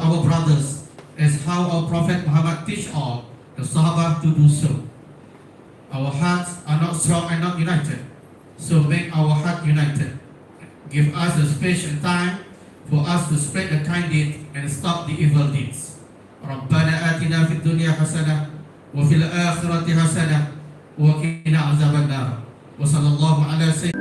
our brothers as how our Prophet Muhammad teach all the Sahaba to do so. Our hearts are not strong and not united, so make our heart united. Give us the space and time for us to spread the kind deed and stop the evil deeds. ربنا آتنا في الدنيا حسنة وفي الآخرة حسنة وقنا عذاب النار وصلى الله على سيدنا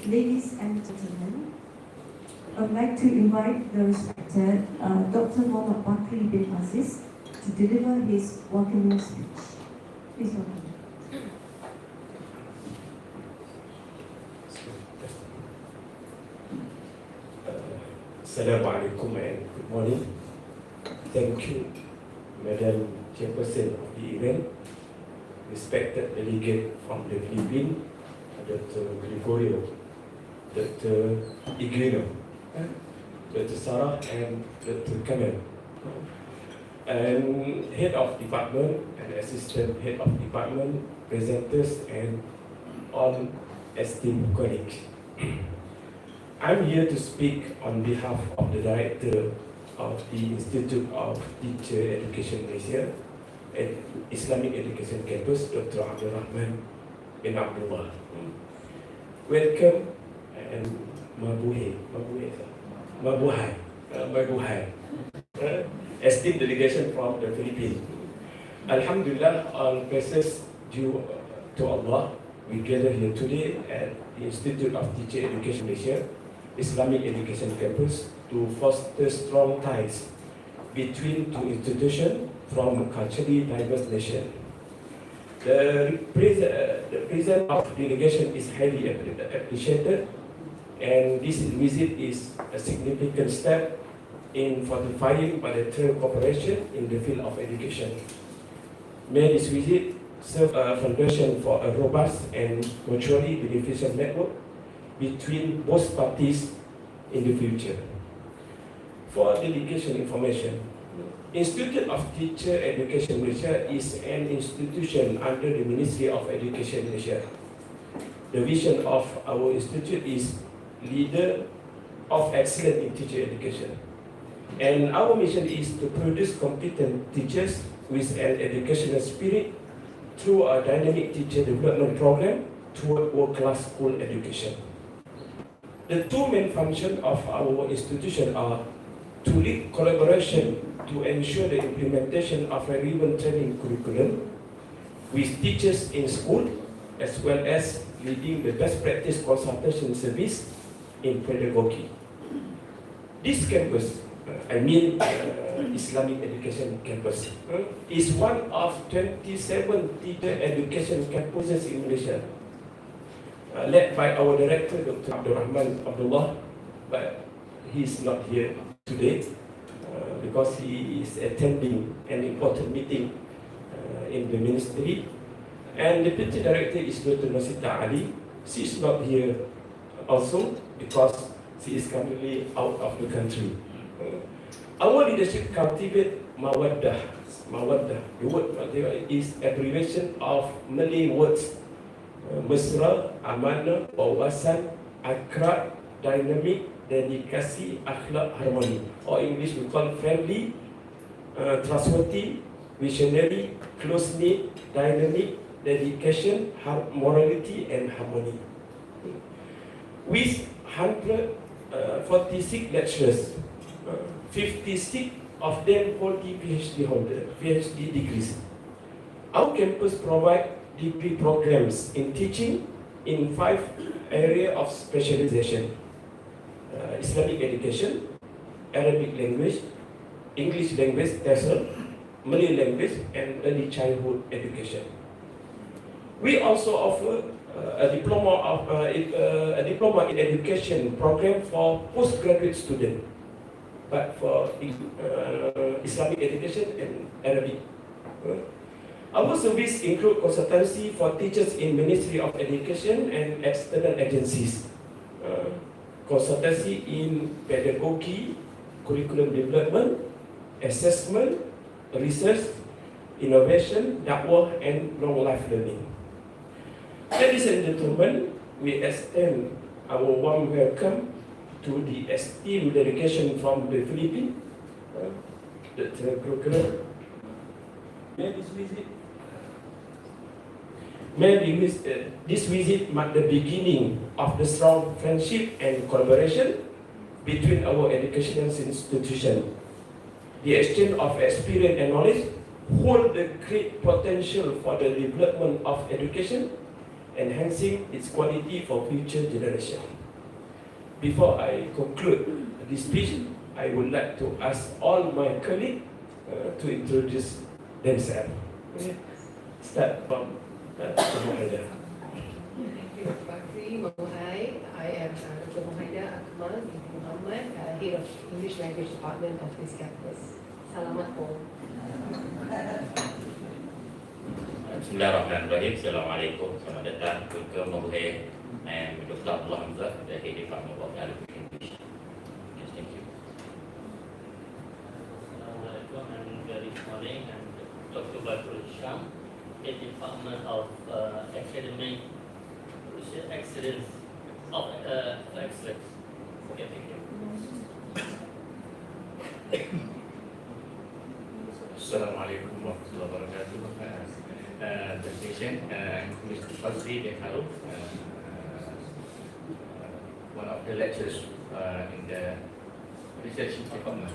Ladies and gentlemen, I'd like to invite the respected Dr. Muhammad Bakri bin Aziz to deliver his welcoming speech. Please welcome. Assalamualaikum and good morning. Thank you, Madam Chairperson of the event, respected delegate from the Philippines, Dr. Gregorio, Dr. Igino, Dr. Sarah, and Dr. Kamel, and Head of Department and Assistant Head of Department, presenters, and all esteemed colleagues. I'm here to speak on behalf of the Director of the Institute of Teacher Education Malaysia at Islamic Education Campus, Dr. Abdul Rahman bin Abdullah. Welcome and mabuhay, esteemed delegation from the Philippines. Alhamdulillah, all praises due to Allah. We gather here today at the Institute of Teacher Education Malaysia, Islamic Education Campus, to foster strong ties between two institutions from culturally diverse nations. The presence of delegation is highly appreciated, and this visit is a significant step in fortifying bilateral cooperation in the field of education. May this visit serve a foundation for a robust and mutually beneficial network between both parties in the future. For delegation information, Institute of Teacher Education Malaysia is an institution under the Ministry of Education Malaysia. The vision of our institute is leader of excellence in teacher education. And our mission is to produce competent teachers with an educational spirit through a dynamic teacher development program toward world-class school education. The two main functions of our institution are to lead collaboration to ensure the implementation of a relevant training curriculum with teachers in school, as well as leading the best practice consultation service in pedagogy. This campus, Islamic Education Campus, is one of 27 teacher education campuses in Malaysia, led by our director, Dr. Abdul Rahman Abdullah, but he is not here today because he is attending an important meeting in the ministry. And the deputy director is Dr. Nasita Ali. She is not here also because she is currently out of the country. Our leadership cultivate mawaddah. Mawaddah, the word is abbreviation of Malay words mesra, amanah, wawasan, akrab, dynamic, delegasi, akhlak, harmony. Or English we call friendly, trustworthy, visionary, close-knit, dynamic, dedication, morality, and harmony. With 146 lecturers, 56 of them hold PhD degrees. Our campus provides degree programs in teaching in 5 areas of specialization: Islamic education, Arabic language, English language, Malay language, and early childhood education. We also offer a diploma in education program for postgraduate students, but for Islamic education and Arabic. Our service include consultancy for teachers in Ministry of Education and external agencies, consultancy in pedagogy, curriculum development, assessment, research, innovation, dakwah, and long life learning. Ladies and gentlemen, we extend our warm welcome to the esteemed delegation from the Philippines, Dr. Gregorio. This visit marked the beginning of the strong friendship and collaboration between our educational institutions. The exchange of experience and knowledge hold the great potential for the development of education, enhancing its quality for future generations. before I conclude this speech, I would like to ask all my colleagues to introduce themselves. Okay. Start from Dr. Muhaida. I am Dr. Muhaida Agama binti Muhammad, Head of English Language Department of this campus. Selamat po. Bismillahirrahmanirrahim. Assalamualaikum. Selamat datang ke Mahir and Dr. Abdullah Hamzah, the Head Department of English. Yes, thank you. Assalamualaikum and very good morning. I'm Dr. Badrul Sham, Head Department of Academic Excellence of Excellence. Okay, thank you. Assalamualaikum warahmatullahi wabarakatuh. The station, Mr. Fazli bin Harun, one of the lecturers in the research department.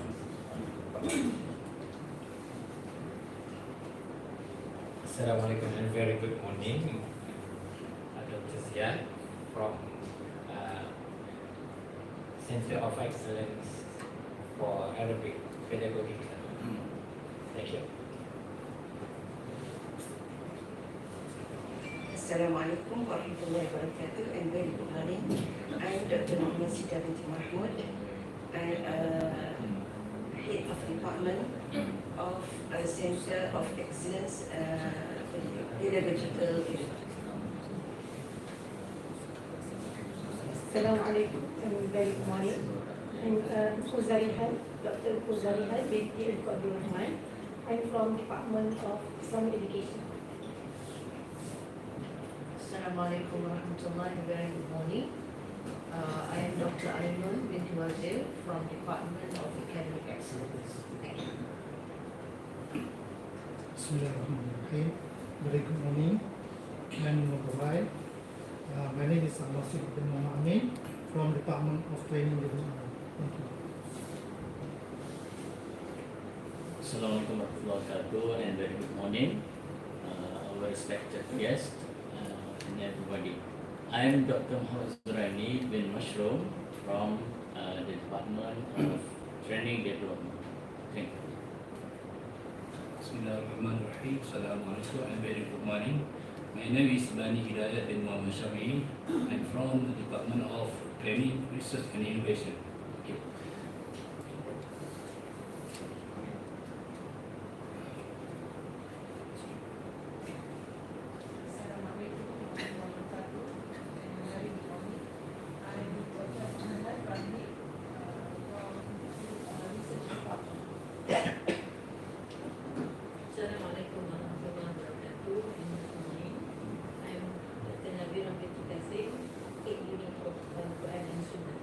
Assalamualaikum and very good morning. Dr. Zian from Center of Excellence for Arabic Pedagogy. Thank you. Assalamualaikum warahmatullahi wabarakatuh and very good morning. I am Dr. Muhammad Sita binti Mahmud. I am Head of Department of Center of Excellence Pedagogical Education. Assalamualaikum and very good morning. I'm Dr. Khuzarihan binti Abdul Rahman. I'm from Department of Islamic Education. Assalamualaikum warahmatullahi wabarakatuh. Very good morning. I am Dr. Ainun binti Wazir from Department of Academic Excellence. Bismillahirrahmanirrahim. Very good morning. My name is Masud bin Muhammad from Department of Training Development. Thank you. Assalamualaikum warahmatullahi wabarakatuh and very good morning, our respected guests and everybody. I am Dr. Muhammad Zurani bin Mashroom from the Department of Training Development. Thank you. Bismillahirrahmanirrahim. Assalamualaikum and very good morning. My name is Bani Hidayat bin Muhammad Shafi'i. I'm from the Department of Training, Research and Innovation. Thank you. Assalamualaikum warahmatullahi wabarakatuh. I am Dr. Nabila binti Kassim, Head Unit of Quran and Sunnah.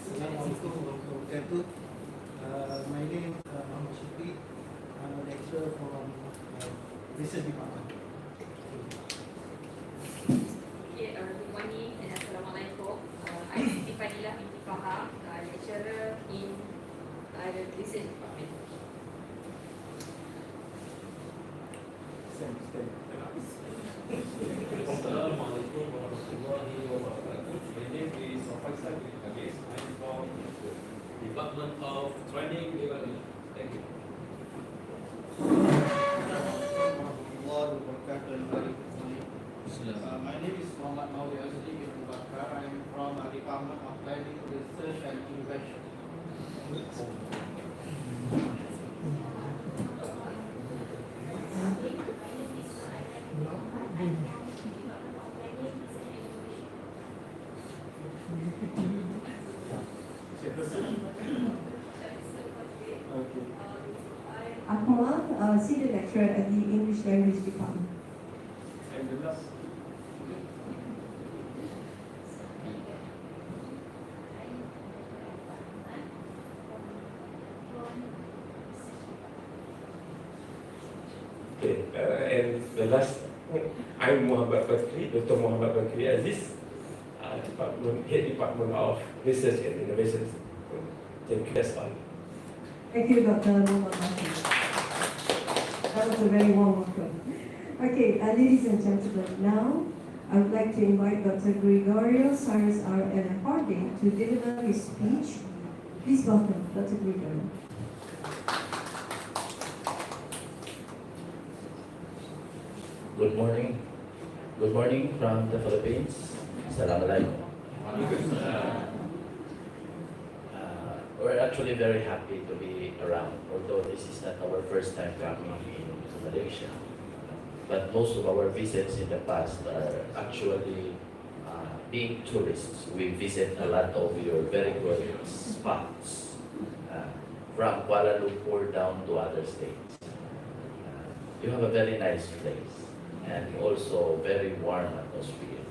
Assalamualaikum warahmatullahi wabarakatuh. My name is Muhammad Shafi. I'm a lecturer from Research Department. Okay, good morning and Assalamualaikum. I'm Siti Fadilah binti Faham, lecturer in the Research Department. Assalamualaikum warahmatullahi wabarakatuh. My name is Faisal bin Hafiz. I'm from the Department of Training Development. Thank you. My name is Muhammad Mauli Azli bin Bakar. I am from the Department of Planning, Research and Innovation. Agama, Senior Lecturer at the English Language Department. And the last. Okay, and the last, I'm Muhammad Bakri, Dr. Muhammad Bakri Aziz, Head Department of Research and Innovation. Thank you, that's all. Thank you, Dr. Muhammad Bakri. That was a very warm welcome. Okay, ladies and gentlemen, now I would like to invite Dr. Gregorio Cyrus R. L. Harding to deliver his speech. Please welcome Dr. Gregorio. Good morning. Good morning from the Philippines. Assalamualaikum. We're actually very happy to be around, although this is not our first time coming in Malaysia. But most of our visits in the past are actually being tourists. We visit a lot of your very good spots, from Kuala Lumpur down to other states. You have a very nice place and also very warm atmosphere.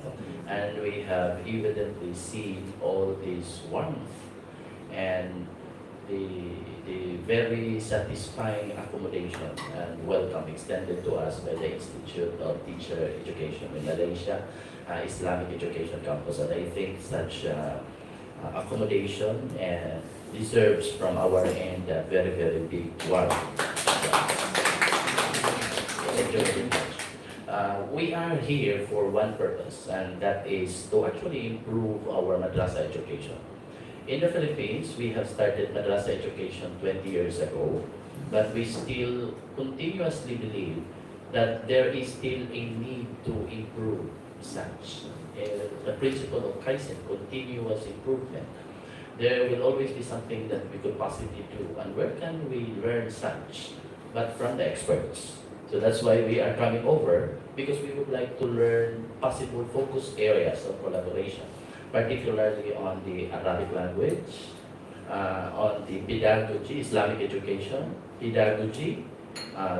And we have evidently seen all this warmth and the very satisfying accommodation and welcome extended to us by the Institute of Teacher Education in Malaysia, Islamic Education Campus. And I think such accommodation deserves from our end a very, very big warmth. Thank you very much. We are here for one purpose, and that is to actually improve our madrasa education. In the Philippines, we have started madrasa education 20 years ago, but we still continuously believe that there is still a need to improve such. The principle of kaizen, continuous improvement. There will always be something that we could possibly do, and where can we learn such? But from the experts. So that's why we are coming over, because we would like to learn possible focus areas of collaboration, particularly on the Arabic language, on the pedagogy, Islamic education, pedagogy,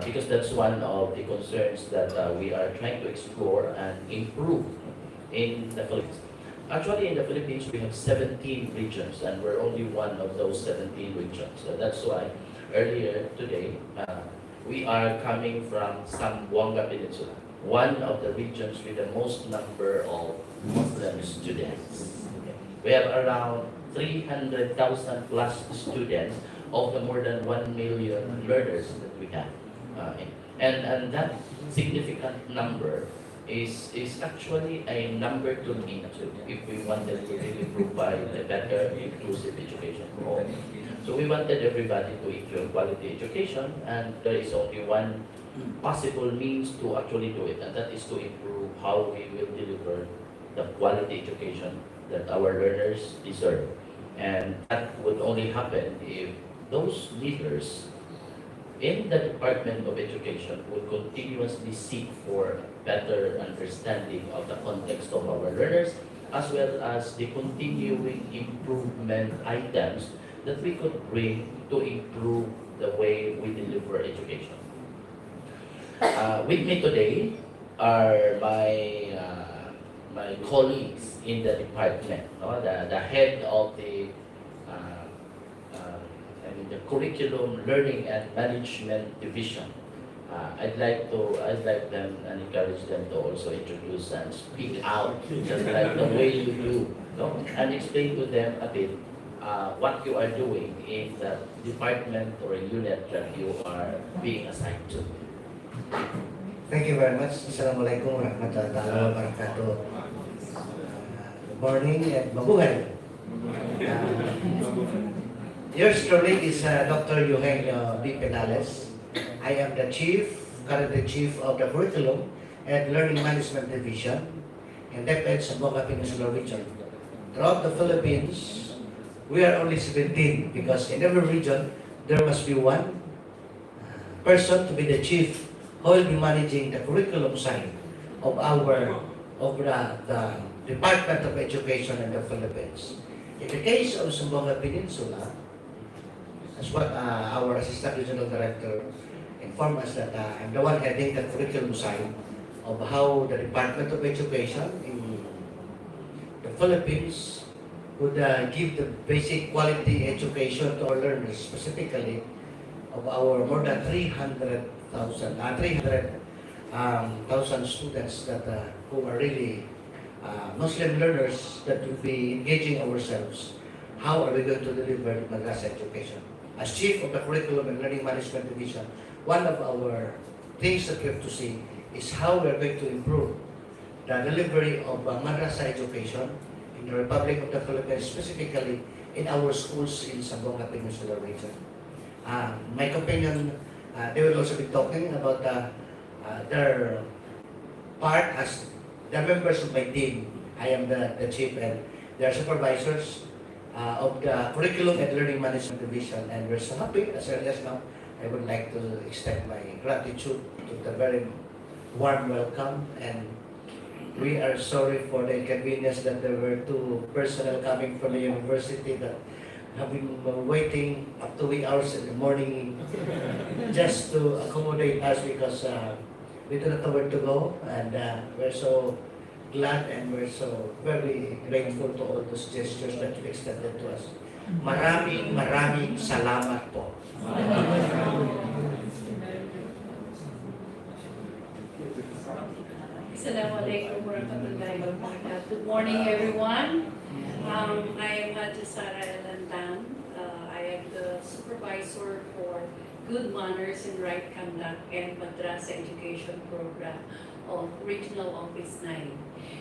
because that's one of the concerns that we are trying to explore and improve in the Philippines. Actually, in the Philippines, we have 17 regions, and we're only one of those 17 regions. So that's why earlier today, we are coming from Zamboanga Peninsula, one of the regions with the most number of Muslim students. We have around 300,000 plus students of the more than 1 million learners that we have. And that significant number is actually a number to look into if we wanted to really provide a better inclusive education for all. So we wanted everybody to enjoy quality education, and there is only one possible means to actually do it, and that is to improve how we will deliver the quality education that our learners deserve. And that would only happen if those leaders in the Department of Education would continuously seek for better understanding of the context of our learners, as well as the continuing improvement items that we could bring to improve the way we deliver education. With me today are my colleagues in the department, the head of the the curriculum learning and management division. I'd like them and encourage them to also introduce and speak out, just like the way you do, and explain to them a bit what you are doing in the department or unit that you are being assigned to. Thank you very much. Assalamualaikum warahmatullahi wabarakatuh. Good morning and mabuhay. Yours truly is Dr. Eugenio B. Penales. I am the currently chief of the curriculum and learning management division in DepEd Zamboanga Peninsular region. Throughout the Philippines, we are only 17 because in every region there must be one person to be the chief who will be managing the curriculum side of the Department of Education in the Philippines. In the case of Zamboanga Peninsula, as what our Assistant Regional Director informed us, that I'm the one heading the curriculum side of how the Department of Education in the Philippines would give the basic quality education to our learners, specifically of our more than 300,000 students that who are really Muslim learners that will be engaging ourselves. How are we going to deliver the madrasa education? As chief of the curriculum and learning management division, one of our things that we have to see is how we're going to improve the delivery of madrasa education in the Republic of the Philippines, specifically in our schools in Zamboanga Peninsular region. My companion, they will also be talking about their part as the members of my team. I am the chief and they are supervisors of the Curriculum and Learning Management Division, and we're so happy as early as now. I would like to extend my gratitude to the very warm welcome, and we are sorry for the inconvenience that there were two personnel coming from the university that have been waiting up to wee hours in the morning just to accommodate us because we do not know where to go, and we're so glad and we're so very grateful to all those gestures that you extended to us. Maraming salamat po. Assalamualaikum warahmatullahi wabarakatuh. Good morning, everyone. I am Haji Sara Elantan. I am the supervisor for Good Manners and Right Conduct and Madrasa Education Program of Regional Office 9.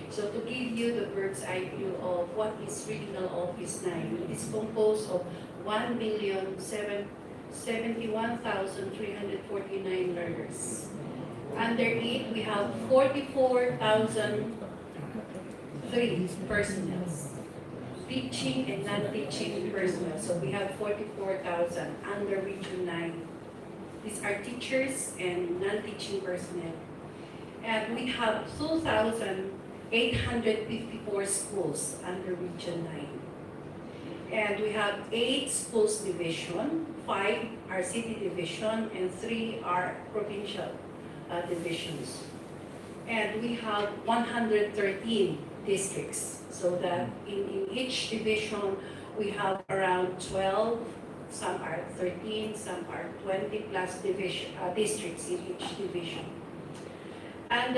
So to give you the bird's eye view of what is Regional Office 9, it is composed of 1,071,349 learners. Under it, we have 44,003 personnel, teaching and non-teaching personnel. So we have 44,000 under Region 9. These are teachers and non-teaching personnel. And we have 2,854 schools under Region 9. And we have 8 schools division, 5 are city division, and 3 are provincial divisions. And we have 113 districts, so that in each division we have around 12, some are 13, some are 20 plus districts in each division. And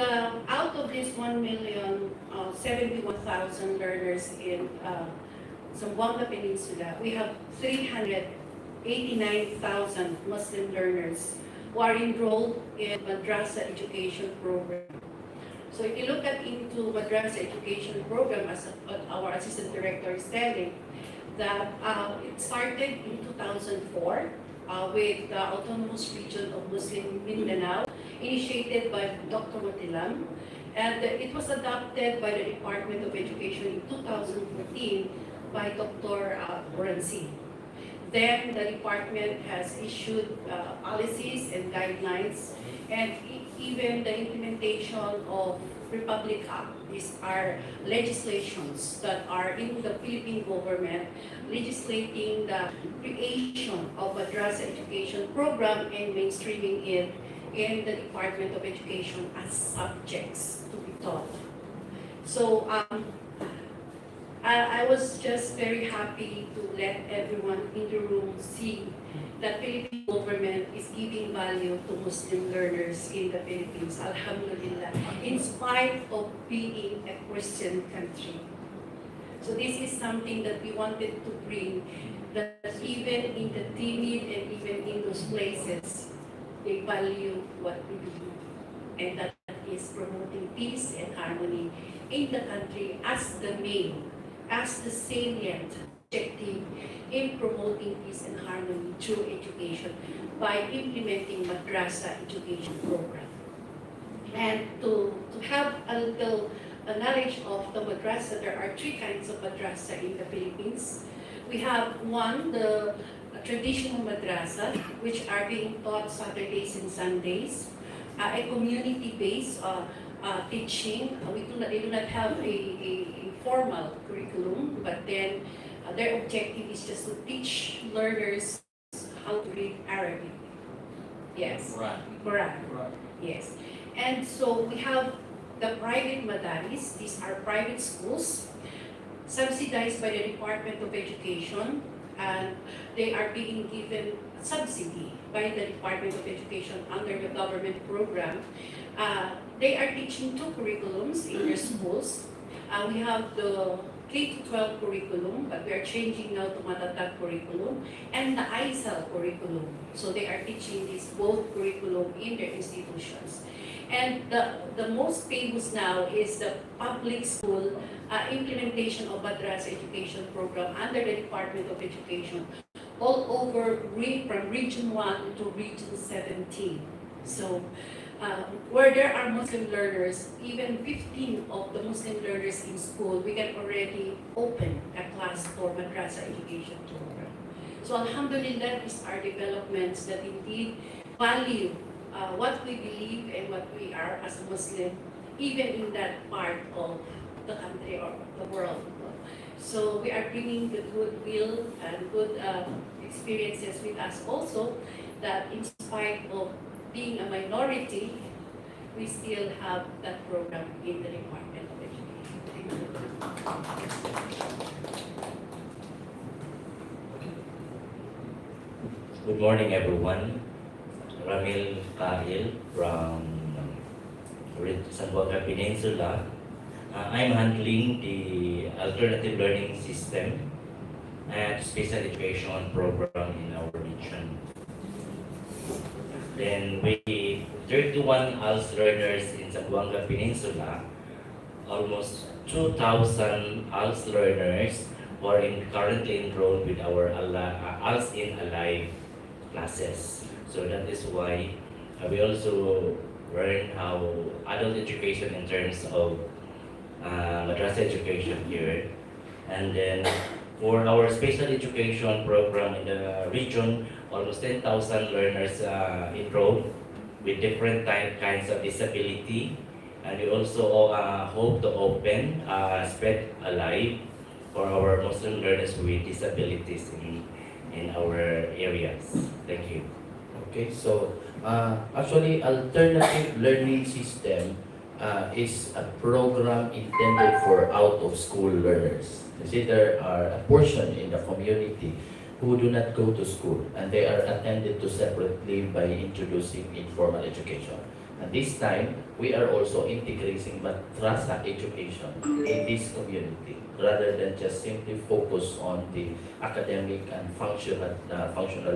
out of this 1,071,000 learners in Zamboanga Peninsula, we have 389,000 Muslim learners who are enrolled in Madrasa Education Program. So if you look into Madrasa Education Program, as our Assistant Director is telling, that it started in 2004 with the Autonomous Region of Muslim Mindanao, initiated by Dr. Matilam, and it was adopted by the Department of Education in 2014 by Dr. Oransi. Then the department has issued policies and guidelines, and even the implementation of Republic Act. These are legislations that are in the Philippine government legislating the creation of Madrasa Education Program and mainstreaming it in the Department of Education as subjects to be taught. So I was just very happy to let everyone in the room see that Philippine government is giving value to Muslim learners in the Philippines, alhamdulillah, in spite of being a Christian country. So this is something that we wanted to bring, that even in the timid and even in those places, they value what we do. And that is promoting peace and harmony in the country as the main, as the salient objective in promoting peace and harmony through education by implementing Madrasa Education Program. And to have a little knowledge of the Madrasa, there are 3 kinds of Madrasa in the Philippines. We have one, the traditional Madrasa, which are being taught Saturdays and Sundays, a community-based teaching. They do not have a formal curriculum, but then their objective is just to teach learners how to read Arabic. Yes. Quran. Yes. And so we have the private madaris. These are private schools subsidized by the Department of Education, and they are being given subsidy by the Department of Education under the government program. They are teaching 2 curriculums in their schools. We have the K-12 curriculum, but we are changing now to Matatag curriculum, and the ISAL curriculum. So they are teaching these both curriculum in their institutions. And the most famous now is the public school implementation of madrasa education program under the Department of Education all over from region 1 to region 17. So where there are Muslim learners, even 15 of the Muslim learners in school, we can already open a class for madrasa education program. So alhamdulillah, these are developments that indeed value what we believe and what we are as a Muslim, even in that part of the country or the world. So we are bringing the goodwill and good experiences with us also, that in spite of being a minority, we still have that program in the Department of Education. Thank you. Good morning, everyone. Ramil Kahil from Zamboanga Peninsula. I'm handling the alternative learning system and special education program in our region. Then we 31 ALS learners in Zamboanga Peninsula, almost 2,000 ALS learners who are currently enrolled with our ALS in Alive classes. So that is why we also learn how adult education in terms of madrasa education here. And then for our special education program in the region, almost 10,000 learners enrolled with different kinds of disability. And we also hope to open Spread Alive for our Muslim learners with disabilities in our areas. Thank you. Okay, so actually alternative learning system is a program intended for out-of-school learners. You see, there are a portion in the community who do not go to school, and they are attended to separately by introducing informal education. And this time, we are also integrating madrasa education in this community, rather than just simply focus on the academic and functional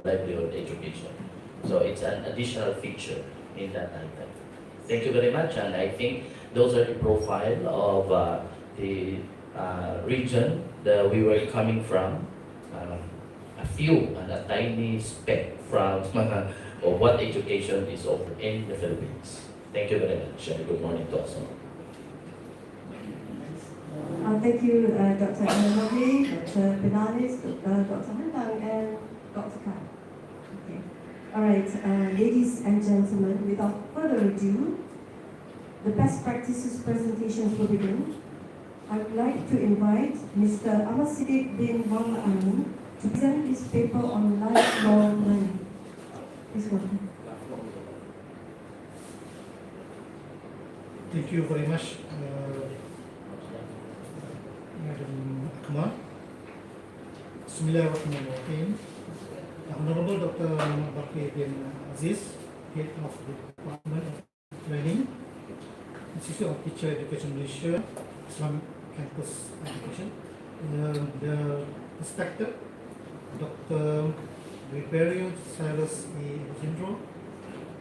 livelihood education. So it's an additional feature in that item. Thank you very much, and I think those are the profile of the region that we were coming from. A few and a tiny speck from of what education is offered in the Philippines. Thank you very much, and good morning to us all. Thank you, Dr. Anamadi, Dr. Penales, Dr. Handang, and Dr. Khan. Okay. All right, ladies and gentlemen, without further ado, the best practices presentations will begin. I would like to invite Mr. Ahmad Siddiq bin Muhammad Amin to present his paper on lifelong learning. Please welcome. Thank you very much, Madam Agama. Bismillahirrahmanirrahim. Honorable Dr. Bakri bin Aziz, Head of the Department of Training, Institute of Teacher Education Malaysia, Islamic Campus Education, the respected Dr. Riberio Cyrus E. Alejandro,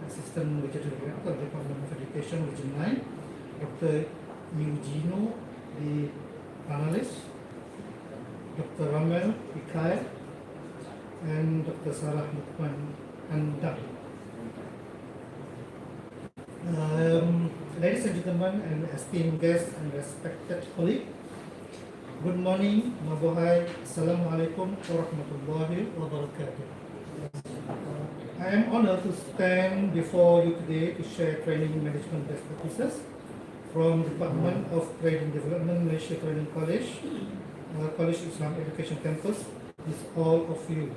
Assistant Regional Director of the Department of Education, Region 9, Dr. Eugenio D. Panales, Dr. Ramel Ikaya, and Dr. Sarah Lukman Handang. Ladies and gentlemen, and esteemed guests and respected colleagues, good morning, mabuhay, assalamualaikum warahmatullahi wabarakatuh. I am honored to stand before you today to share training management best practices from Department of Training Development, Malaysia Training College, College Islam Education Campus, with all of you.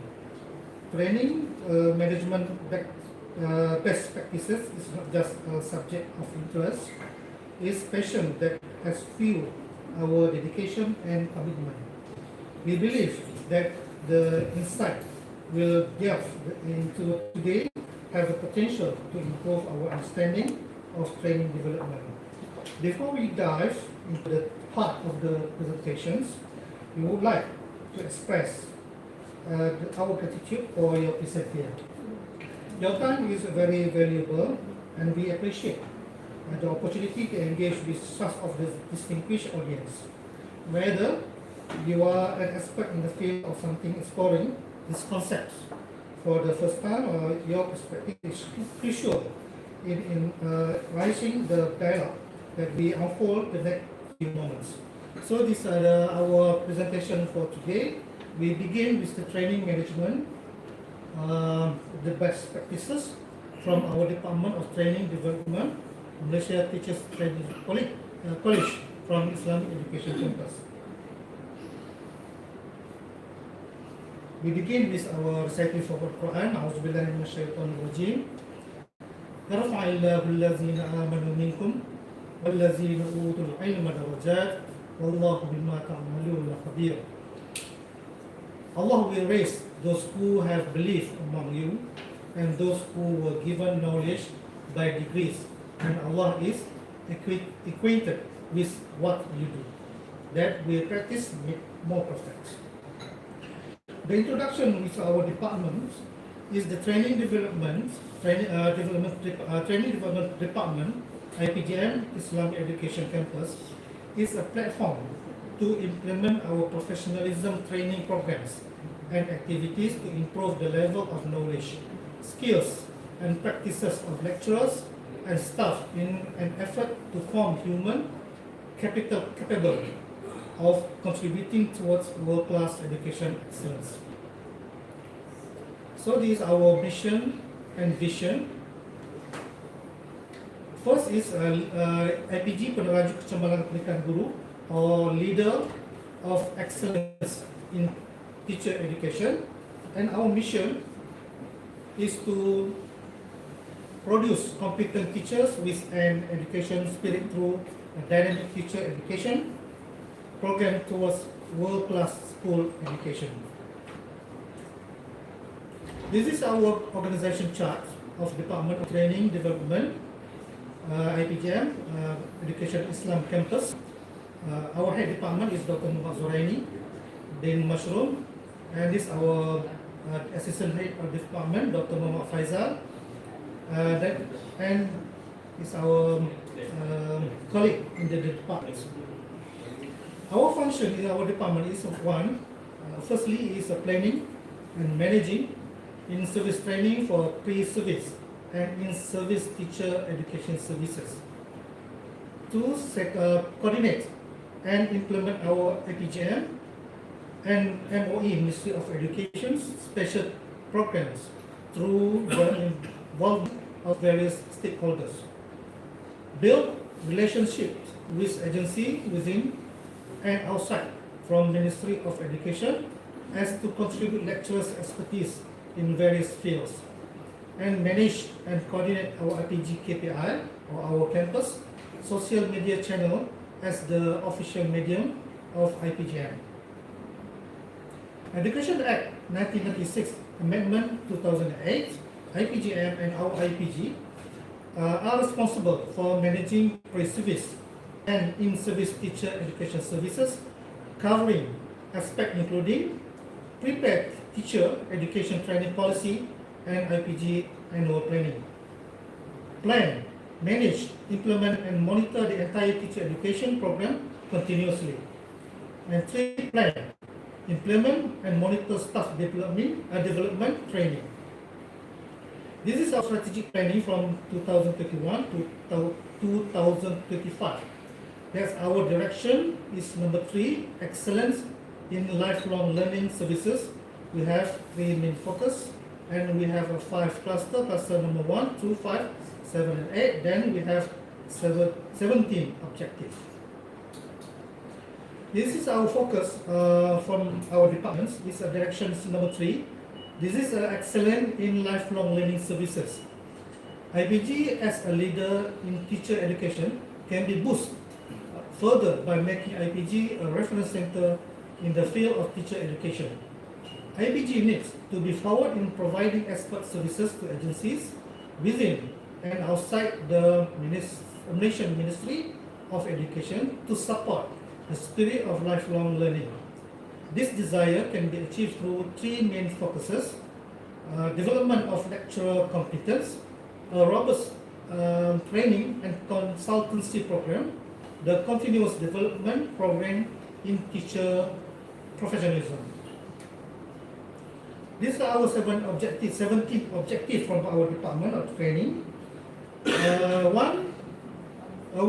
Training management best practices is not just a subject of interest, it's passion that has fueled our dedication and commitment. We believe that the insight will delve into today have the potential to improve our understanding of training development. Before we dive into the part of the presentations, we would like to express our gratitude for your presence here. Your time is very valuable, and we appreciate the opportunity to engage with such of the distinguished audience. Whether you are an expert in the field of something exploring these concepts for the first time, or your perspective is crucial in rising the dialogue that we unfold the next few moments. So these are our presentation for today. We begin with the training management, the best practices from our Department of Training Development, Malaysia Teachers Training College from Islamic Education Campus. We begin with our recital of the Quran. A'udzubillahi minasyaitonirrajim. Yarfa'illahu allazina amanu minkum wallazina utul ilma darajat wallahu bima ta'maluna khabir. Allah will raise those who have believed among you and those who were given knowledge by degrees, and Allah is acquainted with what you do. That we practice make more perfect. The introduction with our department is the Training Development Department, IPGM Islamic Education Campus, is a platform to implement our professionalism training programs and activities to improve the level of knowledge, skills, and practices of lecturers and staff in an effort to form human capital capable of contributing towards world-class education excellence. So this is our mission and vision. First is IPG Peneraju Kecembangan Pendidikan Guru, or leader of excellence in teacher education, and our mission is to produce competent teachers with an education spirit through a dynamic teacher education program towards world-class school education. This is our organization chart of Department of Training Development, IPGM, Education Islam Campus. Our head department is Dr. Muhammad Zoraini bin Mashroom, and this is our assistant head of department, Dr. Muhammad Faizal, and is our colleague in the department. Our function in our department is one, firstly is planning and managing in-service training for pre-service and in-service teacher education services. Two, coordinate and implement our IPGM and MOE, Ministry of Education, special programs through the involvement of various stakeholders. Build relationships with agencies within and outside from Ministry of Education as to contribute lecturers' expertise in various fields, and manage and coordinate our IPGKPI, or our campus social media channel, as the official medium of IPGM. Education Act 1996 Amendment 2008, IPGM and our IPG are responsible for managing pre-service and in-service teacher education services, covering aspects including prepared teacher education training policy and IPG annual planning. Plan, manage, implement, and monitor the entire teacher education program continuously. And three, plan, implement, and monitor staff development training. This is our strategic planning from 2021 to 2025. That's our direction is number 3, excellence in lifelong learning services. We have 3 main focus, and we have a 5 cluster, cluster number 1, 2, 5, 7, and 8. Then we have 17 objectives. This is our focus from our departments. This direction is number 3. This is excellent in lifelong learning services. IPG as a leader in teacher education can be boosted further by making IPG a reference center in the field of teacher education. IPG needs to be forward in providing expert services to agencies within and outside the Malaysian Ministry of Education to support the spirit of lifelong learning. This desire can be achieved through 3 main focuses: development of lecturer competence, a robust training and consultancy program, the continuous development program in teacher professionalism. These are our 17 objectives from our department of training. We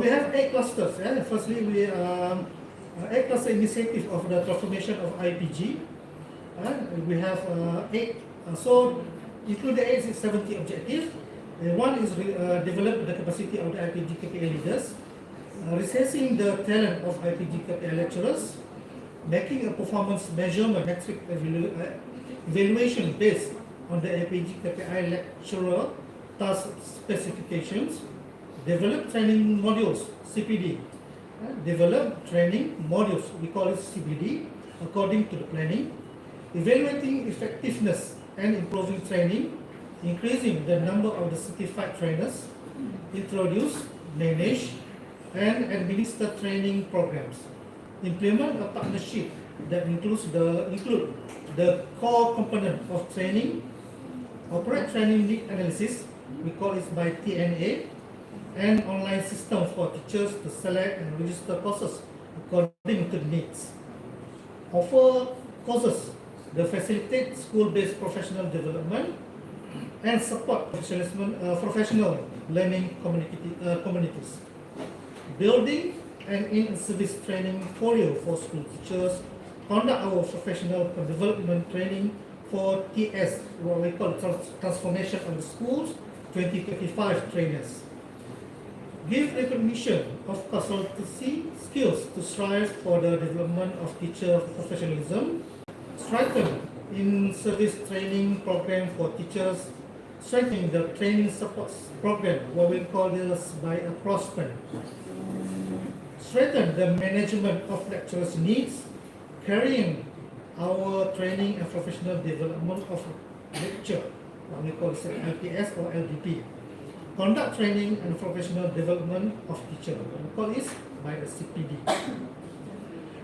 have 8 clusters. Firstly, we 8 cluster initiative of the transformation of IPG. We have 8. So include the 8 is 70 objectives. One is develop the capacity of the IPGKPI leaders, researching the talent of IPGKPI lecturers, making a performance measurement metric evaluation based on the IPGKPI lecturer task specifications, develop training modules, CPD, develop training modules, we call it CPD, according to the planning, evaluating effectiveness and improving training, increasing the number of the certified trainers, introduce, manage, and administer training programs, implement a partnership that include the core component of training, operate training need analysis, we call it by TNA, and online system for teachers to select and register courses according to needs. Offer courses that facilitate school-based professional development and support professional learning communities. Building an in-service training portfolio for school teachers, conduct our professional development training for TS, what we call transformation of the schools, 2025 trainers. Give recognition of consultancy skills to strive for the development of teacher professionalism. Strengthen in-service training program for teachers. Strengthening the training support program, what we call this by a prosper. Strengthen the management of lecturers' needs, carrying our training and professional development of lecture, what we call LPS or LDP. Conduct training and professional development of teacher, what we call this by a CPD.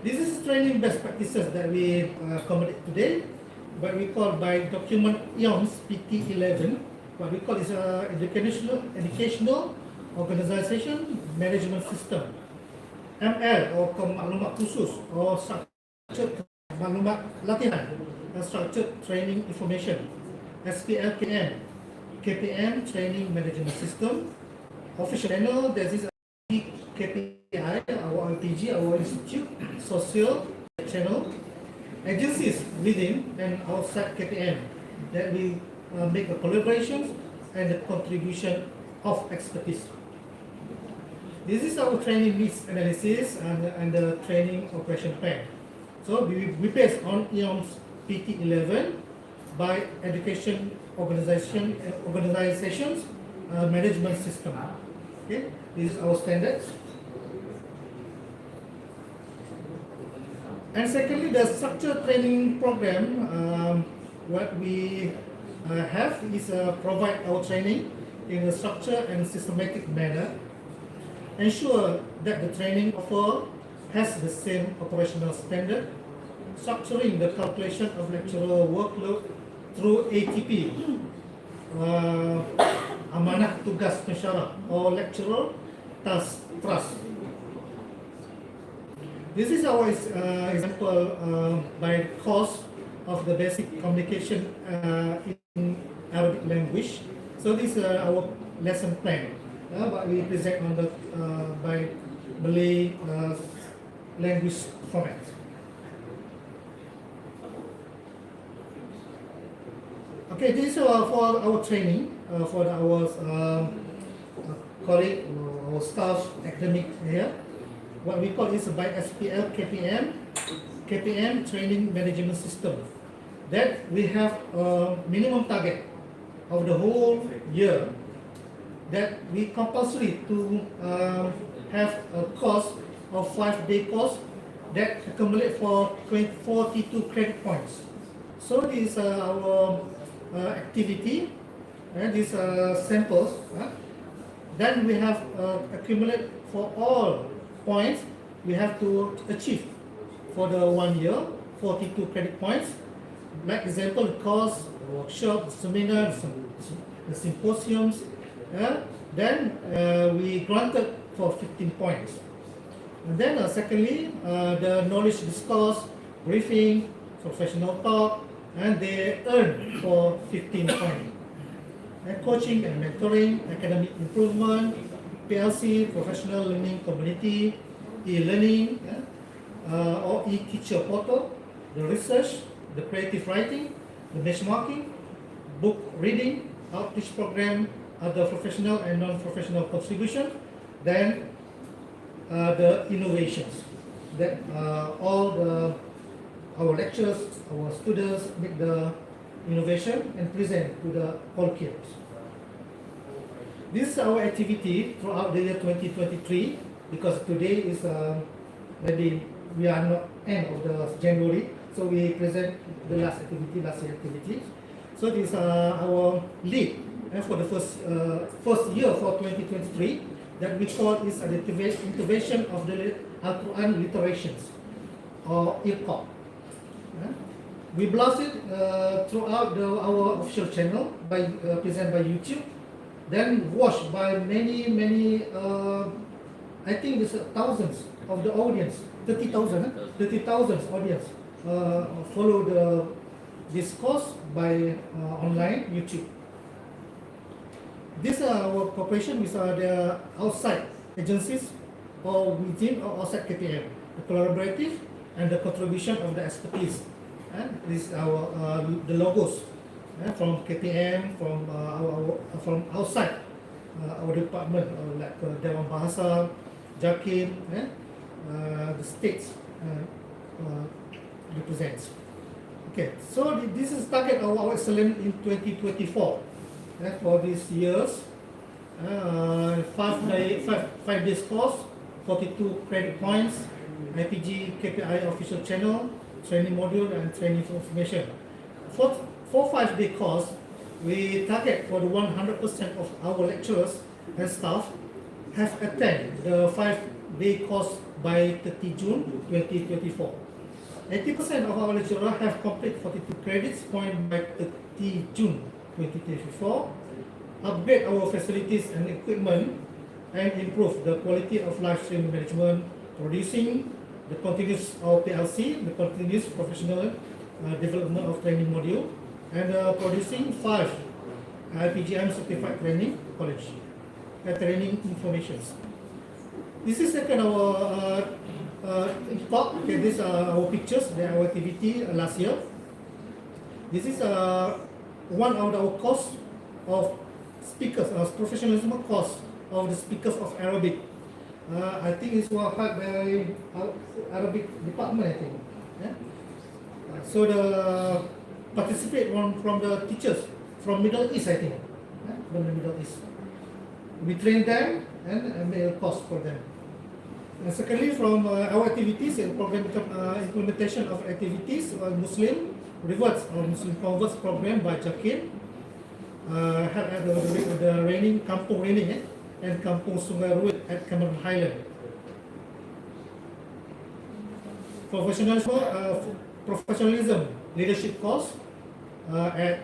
This is training best practices that we accommodate today, what we call by document IOMS PT11, what we call is educational organization management system. ML or maklumat khusus or structured maklumat latihan, structured training information. SPLKM, KPM training management system. Official channel, there is IPGKPI, our IPG, our institute, social channel. Agencies within and outside KPM that we make a collaboration and the contribution of expertise. This is our training needs analysis and the training operation plan. So we based on IOMS PT11 by education organizations management system. Okay, this is our standards. And secondly, the structured training program, what we have is provide our training in a structured and systematic manner, ensure that the training offer has the same operational standard, structuring the calculation of lecturer workload through ATP, amanah tugas pensyarah or lecturer task trust. This is our example by course of the basic communication in Arabic language. So this is our lesson plan, but we present on the by Malay language format. Okay, this is for our training for our colleague or staff academic here. What we call is by SPL KPM training management system. That we have a minimum target of the whole year that we compulsory to have a course of 5-day course that accumulate for 42 credit points. So this is our activity and these samples. Then we have accumulate for all points we have to achieve for the 1 year, 42 credit points. Like example, course, workshop, seminar, the symposiums, Then we granted for 15 points. And then secondly, the knowledge discourse, briefing, professional talk, and they earned for 15 points. And coaching and mentoring, academic improvement, PLC, professional learning community, e-learning, or e-teacher portal, the research, the creative writing, the benchmarking, book reading, outreach program, other professional and non-professional contribution, then the innovations that our lecturers, our students make the innovation and present to the colloquiums. This is our activity throughout the year 2023, because today is maybe we are not end of the January, so we present the last year activity. So this is our lead for the first year for 2023 that we call is an intervention of the Al-Quran literations or IPGM. We blast it throughout our official channel by presented by YouTube, then watched by many I think it's thousands of the audience, 30,000 audience follow this course by online YouTube. These are our cooperation with the outside agencies or within or outside KPM, the collaborative and the contribution of the expertise. This is our the logos from KPM, from outside our department, like Dewan Bahasa, Jakin, the states represents. Okay, so this is target of our excellence in 2024. For these years, 5 days course, 42 credit points, IPGKPI official channel, training module and training information. For 5-day course, we target for the 100% of our lecturers and staff have attended the 5-day course by 30 June 2024. 80% of our lecturers have completed 42 credits point by 30 June 2024, upgrade our facilities and equipment, and improve the quality of live stream management, producing the continuous PLC, the continuous professional development of training module, and producing 5 IPGM certified training college training informations. This is second our talk. Okay, these are our pictures. They are our activity last year. This is one of our course of speakers, professionalism course of the speakers of Arabic. I think it's one part by Arabic department, I think. Yeah? So the participate from the teachers from Middle East, I think. From the Middle East. We train them and make a course for them. And secondly, from our activities and program implementation of activities, Muslim Reverts or Muslim Converts program by Jakin, had the raining, Kampung Raining and Kampung Sungai Ruit at Cameron Highland. Professionalism leadership course at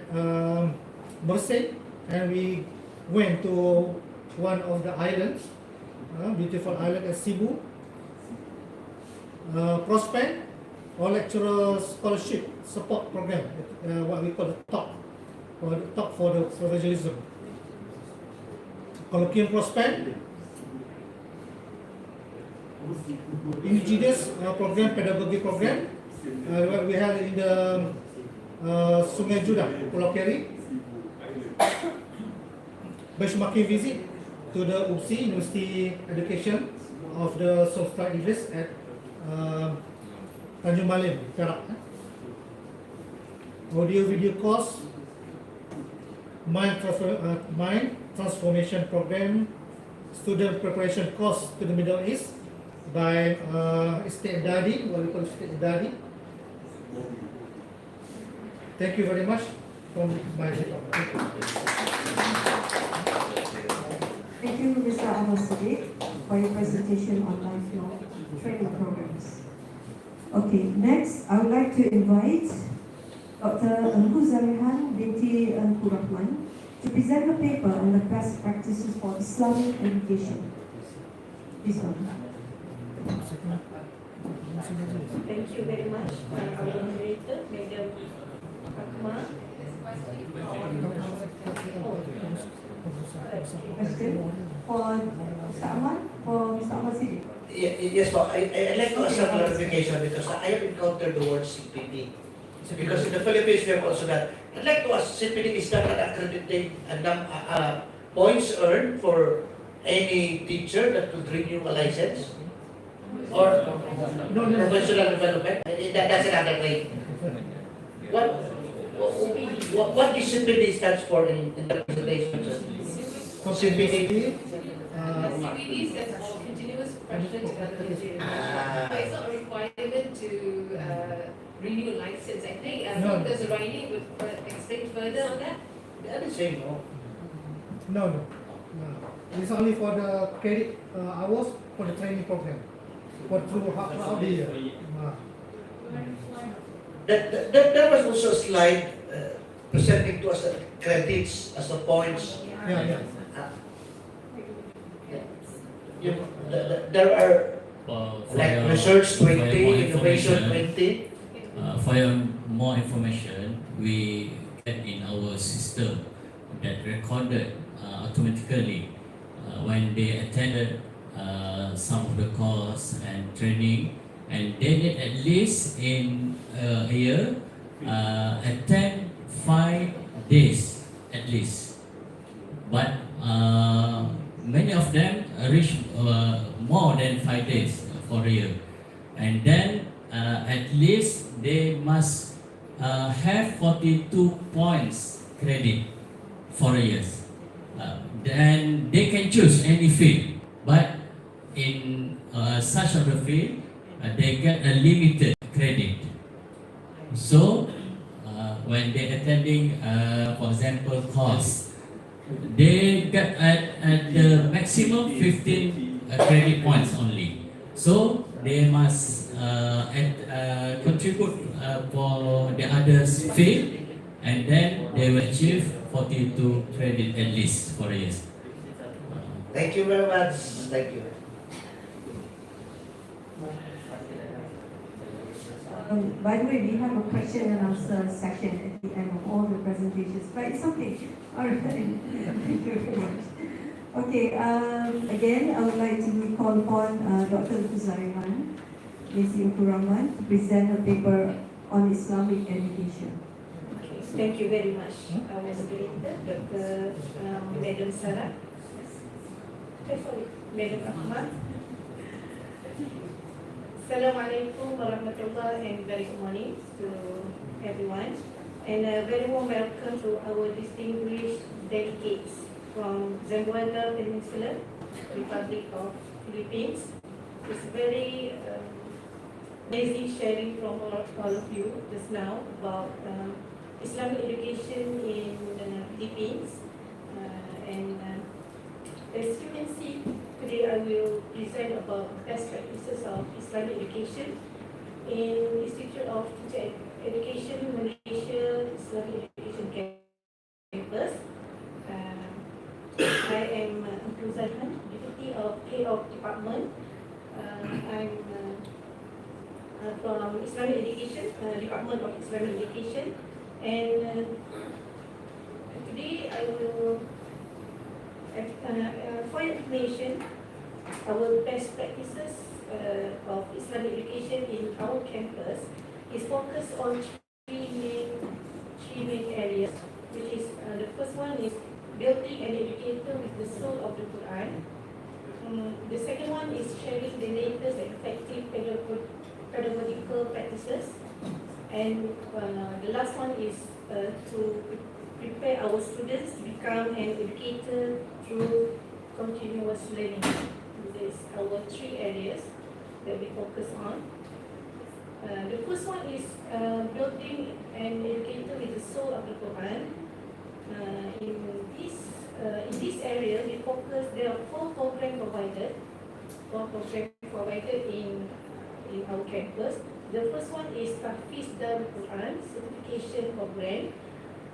Mersey, and we went to one of the islands, beautiful island at Cebu. Prospect or lecturer scholarship support program, what we call the TOP, or the TOP for the professionalism. Colloquium Prospect, indigenous program, pedagogy program, what we have in the Sungai Judah, Pulau Keri. Benchmarking visit to the UPSI, University Education of the Software English at Tanjung Malim, Perak. Audio video course, mind transformation program, student preparation course to the Middle East by State Dadi, what we call State Dadi. Thank you very much from my department. Thank you, Mr. Ahmad Sadiq, for your presentation on lifelong training programs. Okay, next I would like to invite Dr. Zarihan binti Rahman to present a paper on the best practices for Islamic education. This one. Thank you very much, our moderator, Madam Agama. Question for Mr. Ahmad, for Mr. Ahmad Siddiq. Yes, ma'am. I'd like to ask a clarification because I have encountered the word CPD. Because in the Philippines, we have also that. I'd like to ask, CPD is that an accredited points earned for any teacher that could renew a license? Or professional development? That's another way. What is CPD stands for in the presentation? CPD? CPD stands for Continuous Professional Development. But it's not a requirement to renew a license. I think Dr. Raini would explain further on that. I didn't say no. No. It's only for the credit hours for the training program. For throughout the year. There was also a slide presenting to us the credits as the points. Yeah. There are like research 20, innovation 20. For your more information, we get in our system that recorded automatically when they attended some of the course and training, and they need at least in a year attend 5 days at least. But many of them reach more than 5 days for a year, and then at least they must have 42 points credit for a year. Then they can choose any field, but in such of the field, they get a limited credit. So when they attending, for example, course, they get at the maximum 15 credit points only. So they must contribute for the others field, and then they will achieve 42 credit at least for a year. Thank you very much. Thank you. By the way, we have a question and answer session at the end of all the presentations, but it's okay. All right. Thank you very much. Okay, again, I would like to call upon Dr. Kuzariman, Ms. Yukuraman, to present a paper on Islamic education. Okay, thank you very much, our moderator, Dr. Madam Sarah. Madam Ahmad. Assalamualaikum warahmatullahi and very good morning to everyone, and a very warm welcome to our distinguished delegates from Zamboanga Peninsular, Republic of Philippines. It's very amazing sharing from all of you just now about Islamic education in Philippines, and as you can see, today I will present about best practices of Islamic education in Institute of Teacher Education, Malaysia, Islamic Education Campus. I am Ampuzahan, Deputy Head of Department. I'm from Islamic Education, Department of Islamic Education, and today I will, for information, our best practices of Islamic education in our campus is focused on three main areas, which is the first one is building an educator with the soul of the Quran. The second one is sharing the latest and effective pedagogical practices, and the last one is to prepare our students to become an educator through continuous learning. These are our three areas that we focus on. The first one is building an educator with the soul of the Quran. In this area, we focus. There are four programs provided in our campus. The first one is Tahfiz Darul Quran certification program.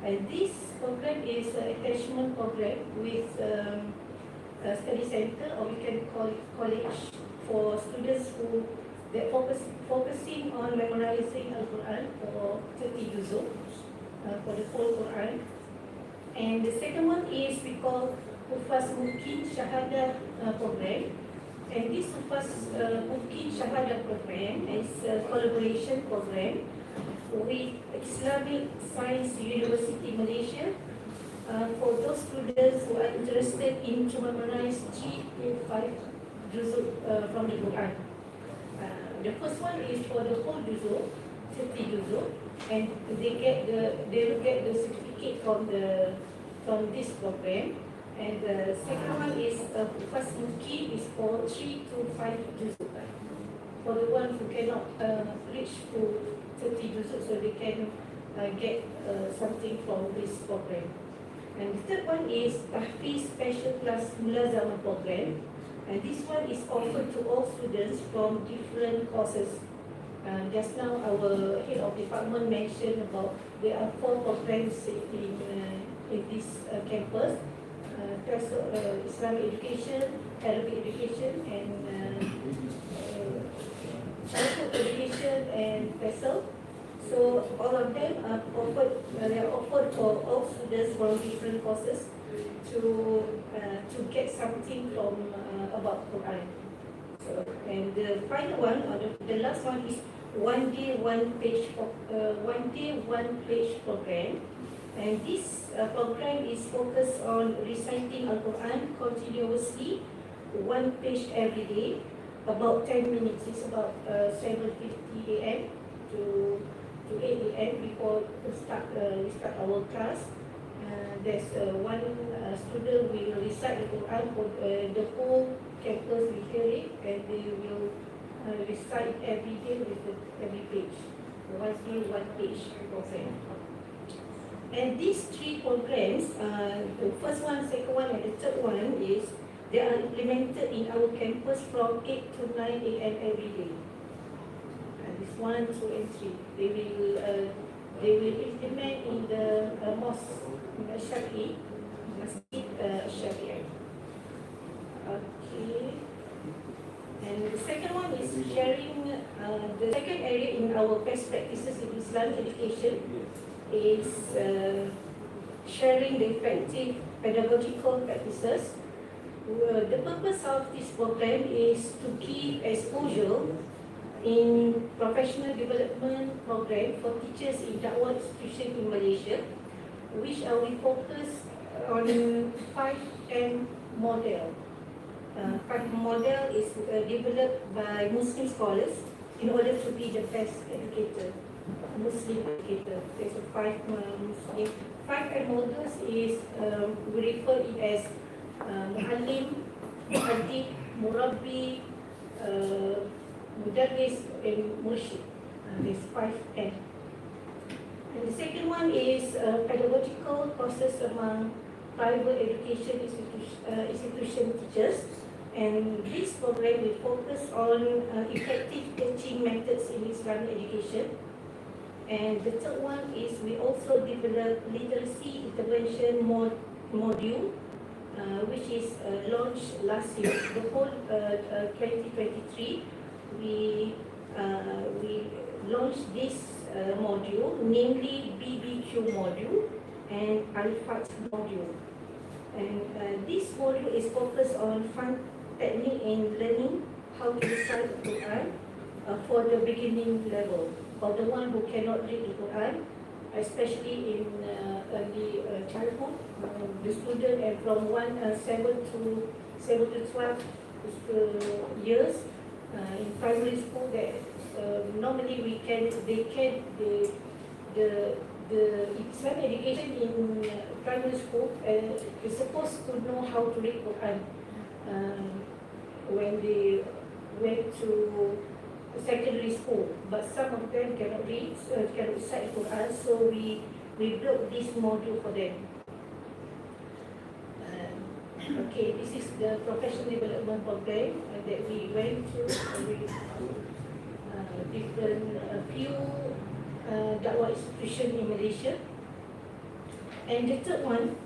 And this program is an attachment program with a study center, or we can call it college, for students who they're focusing on memorizing Al-Quran for 30 juzuk, for the whole Quran. And the second one is we call Hufaz Mungkin Shahada program. And this Hufaz Mungkin Shahada program is a collaboration program with Islamic Science University Malaysia for those students who are interested in to memorize 3 to 5 juzuk from the Quran. The first one is for the whole juzuk, 50 juzuk, and they will get the certificate from this program. And the second one is first mungkin is for 3 to 5 juzuk. For the ones who cannot reach to 30 juzuk, so they can get something from this program. And the third one is Tahfiz Special Class Mulazamah program. And this one is offered to all students from different courses. Just now our head of department mentioned about there are 4 programs in this campus. Islamic education, Arabic education, and education and PESL. So all of them are offered. They are offered for all students from different courses to get something from about Quran. So, and the final one, or the last one, is one day one page program. And this program is focused on reciting Al-Quran continuously, 1 page every day, about 10 minutes. It's about 7:50 a.m. to 8 a.m. before we start our class. There's one student will recite the Quran for the whole campus will hear it, and they will recite every day with every page. One day, 1 page program. And these 3 programs, the first one, second one, and the third one is they are implemented in our campus from 8 to 9 a.m. every day. This 1, 2, and 3. They will implement in the mosque, Shafi'i, Masjid Shafi'i. Okay. And the second one is sharing. The second area in our best practices in Islamic education is sharing the effective pedagogical practices. The purpose of this program is to give exposure in professional development program for teachers in Dakwah institution in Malaysia, which we focus on 5M model. 5M model is developed by Muslim scholars in order to be the best educator, Muslim educator. There's a 5 Muslim. 5M models is we refer it as Muallim, Muhaddith, Murabbi, Mudarris, and Murshid. There's 5M. And the second one is pedagogical courses among private education institution teachers. And this program will focus on effective teaching methods in Islamic education. And the third one is we also develop literacy intervention module, which is launched last year. The whole 2023, we launched this module, namely BBQ module and Al-Fat module. And this module is focused on fun technique in learning how to recite the Quran for the beginning level, for the one who cannot read the Quran, especially in early childhood, the student, and from 7 to 12 years in primary school. That normally the Islamic education in primary school is supposed to know how to read Quran when they went to secondary school, but some of them cannot read, cannot recite Quran, so we built this module for them. Okay, this is the professional development program that we went to with different few Dakwah institution in Malaysia. And the third one,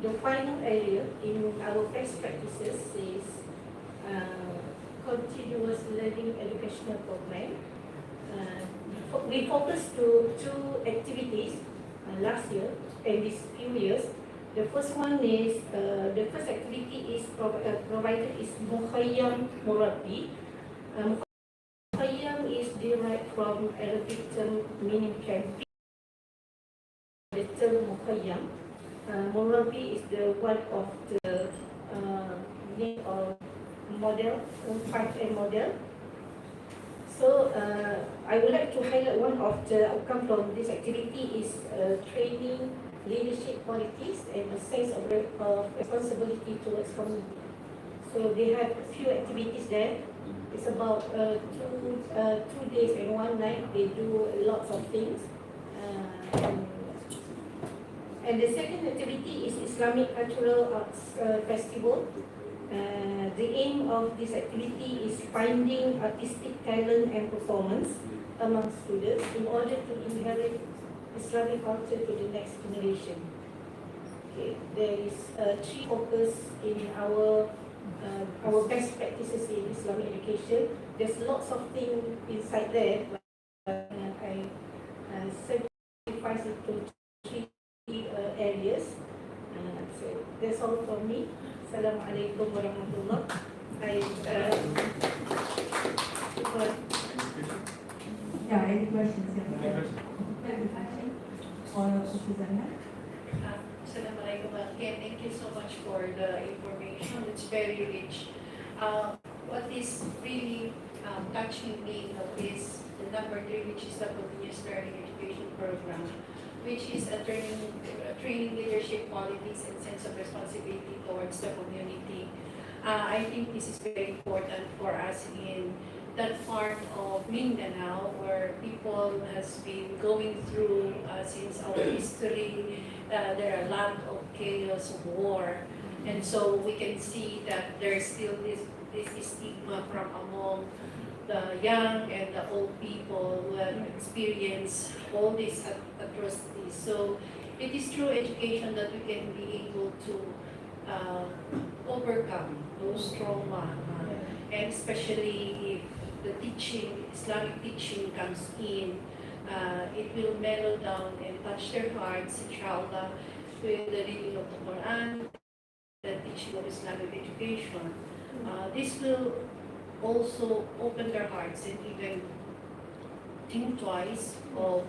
the final area in our best practices is continuous learning educational program. We focused to two activities last year and these few years. The first one is, the first activity is provided is Mukhayyam Murabi. Mukhayyam is derived from Arabic term meaning camping. The term Mukhayyam. Murabi is the one of the name of model, 5M model. So I would like to highlight one of the outcome from this activity is training leadership qualities and a sense of responsibility towards community. So they have a few activities there. It's about 2 days and 1 night. They do lots of things. And the second activity is Islamic Cultural Arts Festival. The aim of this activity is finding artistic talent and performance among students in order to inherit Islamic culture to the next generation. Okay. There is 3 focus in our best practices in Islamic education. There's lots of things inside there, but I simplify it to 3 areas. So that's all from me. Assalamualaikum warahmatullah. Yeah, any questions? Assalamualaikum again. Thank you so much for the information. It's very rich. What is really touching me is the number 3, which is the continuous learning education program, which is a training leadership qualities and sense of responsibility towards the community. I think this is very important for us in that part of Mindanao where people has been going through since our history. There are a lot of chaos, war, and so we can see that there is still this stigma from among the young and the old people who have experienced all these atrocities. So it is through education that we can be able to overcome those trauma, and especially if the teaching, Islamic teaching comes in, it will mellow down and touch their hearts, inshallah, with the reading of the Quran, the teaching of Islamic education. This will also open their hearts and even think twice of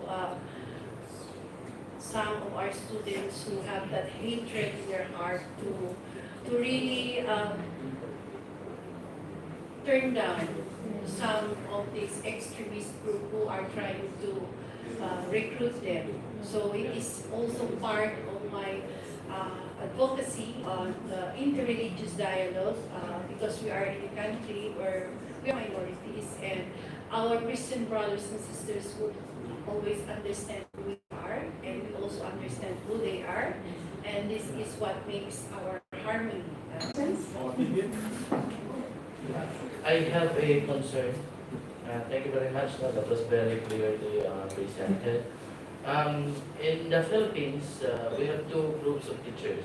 some of our students who have that hatred in their heart to really turn down some of these extremist group who are trying to recruit them. So it is also part of my advocacy on the interreligious dialogue because we are in a country where we are minorities and our Christian brothers and sisters would always understand who we are and we also understand who they are, and this is what makes our harmony. I have a concern. Thank you very much. That was very clearly presented. In the Philippines, we have 2 groups of teachers.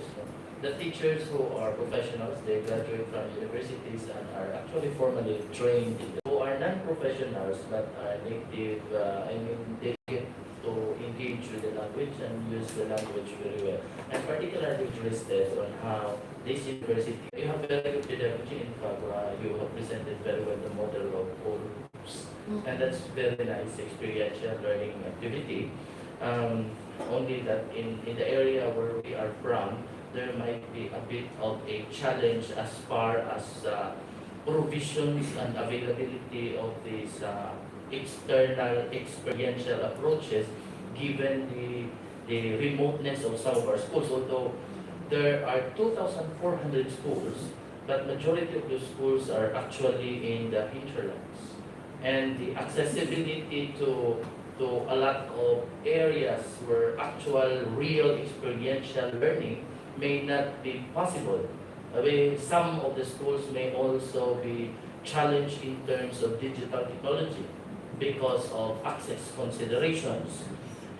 The teachers who are professionals, they graduate from universities and are actually formally trained. Who are non-professionals but are native, they get to engage with the language and use the language very well. I'm particularly interested on how this university, you have very good pedagogy. In fact, you have presented very well the model of all groups. And that's very nice experiential learning activity. Only that in the area where we are from, there might be a bit of a challenge as far as provisions and availability of these external experiential approaches given the remoteness of some of our schools. Although there are 2,400 schools, but majority of those schools are actually in the hinterlands. And the accessibility to a lot of areas where actual real experiential learning may not be possible. Some of the schools may also be challenged in terms of digital technology because of access considerations.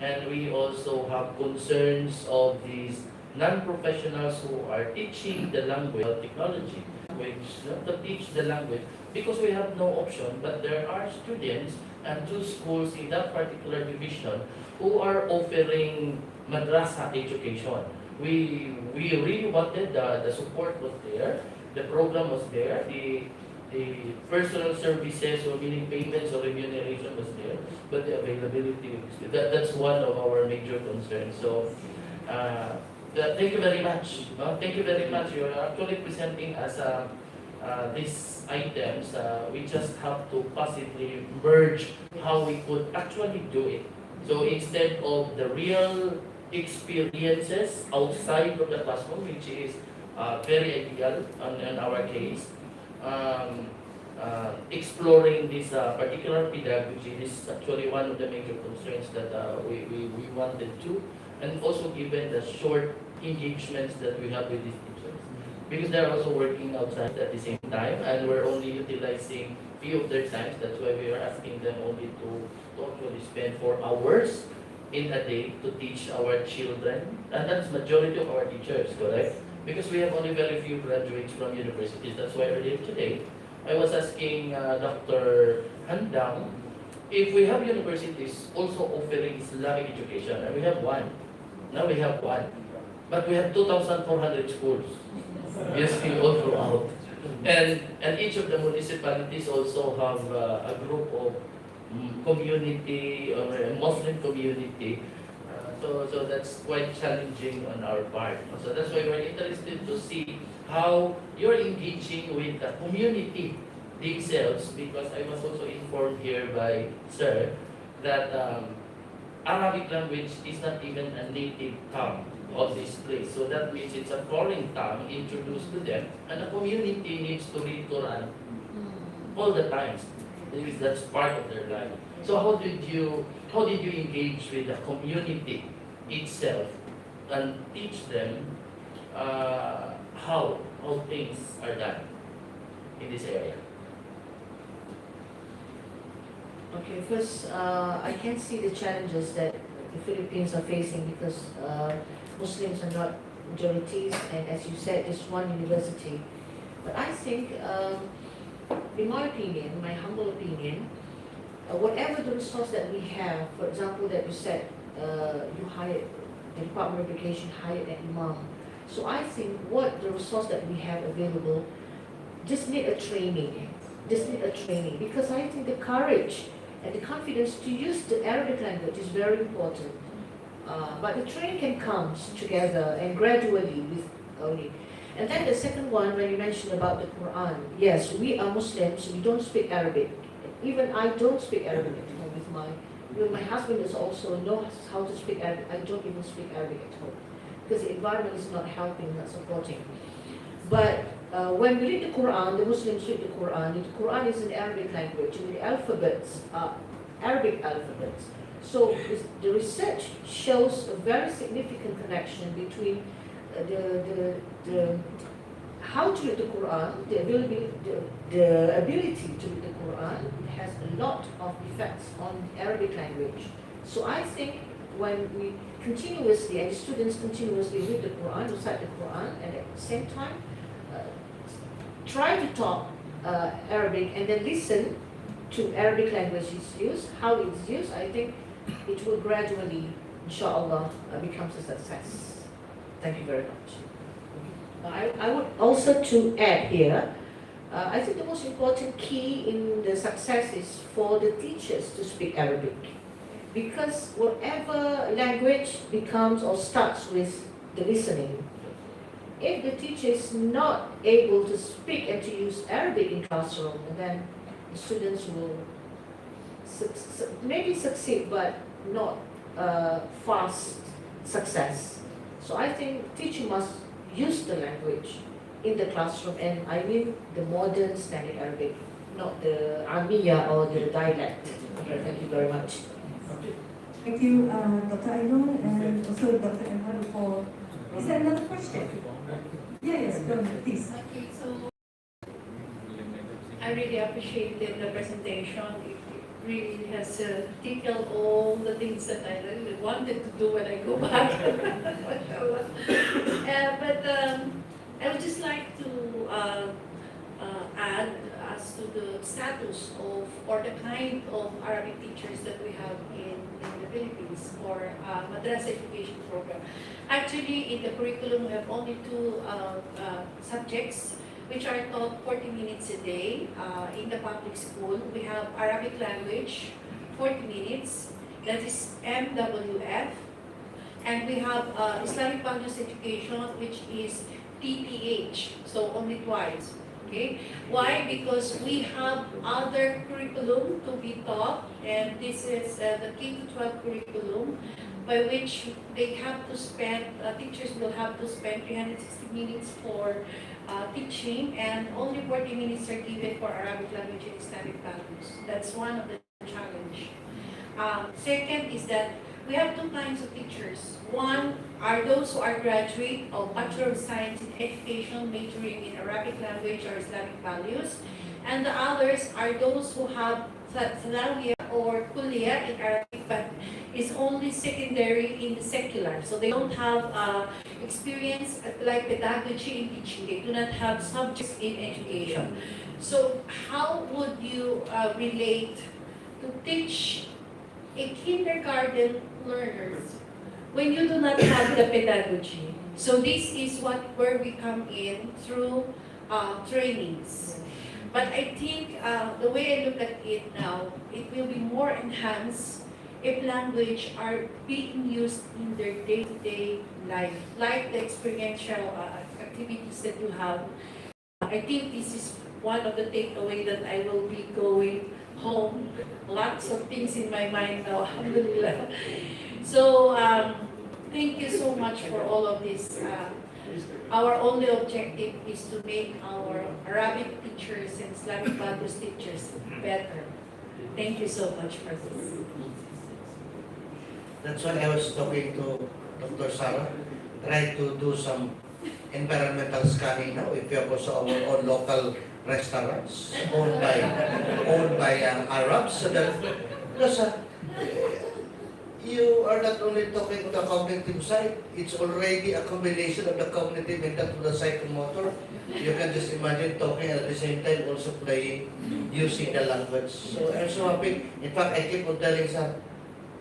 and we also have concerns of these non-professionals who are teaching the language, technology, not to teach the language, because we have no option, but there are students and two schools in that particular division who are offering madrasa education. We really wanted, the support was there, the program was there, the personal services, or meaning payments or remuneration was there, but the availability, that's one of our major concerns. So, thank you very much. Thank you very much. You are actually presenting us these items. We just have to possibly merge how we could actually do it. So instead of the real experiences outside of the classroom, which is very ideal in our case, exploring this particular pedagogy is actually one of the major concerns that we wanted to, and also given the short engagements that we have with these teachers, because they're also working outside at the same time, and we're only utilizing few of their times. That's why we are asking them only to actually spend 4 hours in a day to teach our children, and that's majority of our teachers, correct? Because we have only very few graduates from universities. That's why earlier today, I was asking Dr. Handang if we have universities also offering Islamic education, and we have one. Now we have one, but we have 2,400 schools. Yes, all throughout, and each of the municipalities also have a group of community or a Muslim community. So that's quite challenging on our part. So that's why we're interested to see how you're engaging with the community themselves, because I was also informed here by Sir that Arabic language is not even a native tongue of this place. So that means it's a foreign tongue introduced to them, and the community needs to read Quran all the times. That's part of their life. So how did you engage with the community itself and teach them how things are done in this area? Okay, first, I can see the challenges that the Philippines are facing because Muslims are not majorities, and as you said, there's one university. But I think, in my opinion, my humble opinion, whatever the resource that we have, for example, that you said, you hired, the Department of Education hired an imam. So I think what the resource that we have available just need a training, because I think the courage and the confidence to use the Arabic language is very important. But the training can come together and gradually with only. And then the second one, when you mentioned about the Quran, yes, we are Muslims, we don't speak Arabic. Even I don't speak Arabic at home with my husband is also knows how to speak Arabic. I don't even speak Arabic at home because the environment is not helping, not supporting. But when we read the Quran, the Muslims read the Quran is in Arabic language, and the alphabets are Arabic alphabets. So the research shows a very significant connection between the how to read the Quran, the ability to read the Quran has a lot of effects on the Arabic language. So I think when we continuously, and the students continuously read the Quran, recite the Quran, and at the same time try to talk Arabic and then listen to Arabic language is used, how it's used, I think it will gradually, inshallah, becomes a success. Thank you very much. I would also to add here, I think the most important key in the success is for the teachers to speak Arabic. Because whatever language becomes or starts with the listening, if the teacher is not able to speak and to use Arabic in classroom, then the students will maybe succeed, but not fast success. So I think teacher must use the language in the classroom, and I mean the modern standard Arabic, not the Amiya or the dialect. Okay, thank you very much. Thank you, Dr. Ainun, and also Dr. Emmanuel for. Is there another question? Yes, go ahead, please. Okay, so I really appreciated the presentation. really has tickled all the things that I really wanted to do when I go back. I would just like to add as to the status of or the kind of Arabic teachers that we have in the Philippines for madrasa education program. Actually, in the curriculum, we have only two subjects which are taught 40 minutes a day in the public school. We have Arabic language, 40 minutes, that is MWF, and we have Islamic values education, which is TPH, so only twice. Okay? Why? Because we have other curriculum to be taught, and this is the K-12 curriculum, by which they have to spend, teachers will have to spend 360 minutes for teaching, and only 40 minutes are given for Arabic language and Islamic values. That's one of the challenge. Second is that we have two kinds of teachers. One are those who are graduate of Bachelor of Science in Education, majoring in Arabic language or Islamic values, and the others are those who have Sanawiyah or Kuliah in Arabic, but is only secondary in the secular. So they don't have experience like pedagogy in teaching. They do not have subjects in education. So how would you relate to teach a kindergarten learners when you do not have the pedagogy? So this is where we come in through trainings. But I think the way I look at it now, it will be more enhanced if language are being used in their day-to-day life, like the experiential activities that you have. I think this is one of the takeaway that I will be going home. Lots of things in my mind now, alhamdulillah. So thank you so much for all of this. Our only objective is to make our Arabic teachers and Islamic values teachers better. Thank you so much for this. That's why I was talking to Dr. Sarah, try to do some environmental scanning now. If you have also our own local restaurants owned by Arabs, so that because you are not only talking on the cognitive side, it's already a combination of the cognitive and the psychomotor. You can just imagine talking at the same time, also playing, using the language. So I'm so happy. In fact, I keep on telling Sam,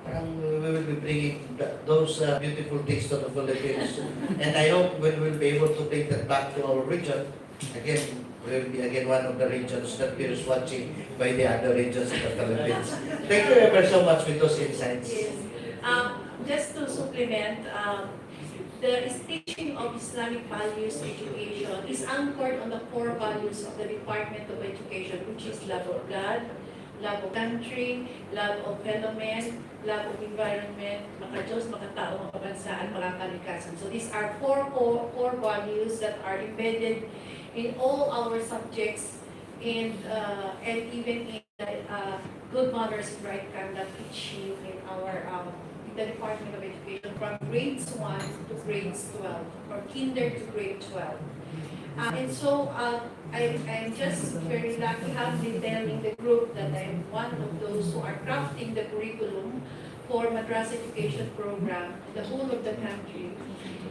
we will be bringing those beautiful things to the Philippines. And I hope we will be able to bring that back to our region. Again, we will be again one of the regions that is watching by the other regions in the Philippines. Thank you ever so much with those insights. Yes. Just to supplement, the teaching of Islamic values education is anchored on the core values of the Department of Education, which is love of God, love of country, love of fellow men, love of environment, maka-Diyos, makatao, makabansaan, makakalikasan. So these are four core values that are embedded in all our subjects and even in good manners and right conduct teaching in our in the Department of Education from grades 1 to grades 12 or kinder to grade 12. And so I'm just very lucky having telling the group that I'm one of those who are crafting the curriculum for madrasa education program in the whole of the country.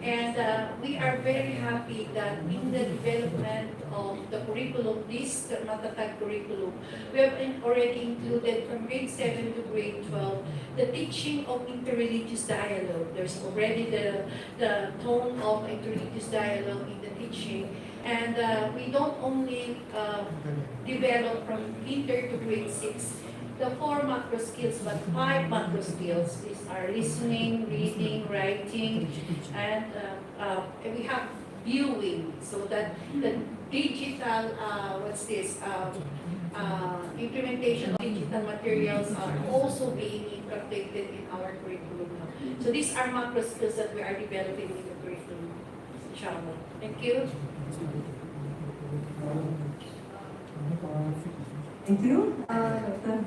And we are very happy that in the development of the curriculum, this matatag curriculum, we have already included from grade 7 to grade 12 the teaching of interreligious dialogue. There's already the tone of interreligious dialogue in the teaching. And we don't only develop from kinder to grade 6 the 4 macro skills, but 5 macro skills. These are listening, reading, writing, and we have viewing, so that the digital, implementation of digital materials are also being incorporated in our curriculum. So these are macro skills that we are developing in the curriculum. Inshallah. Thank you. Thank you, Dr.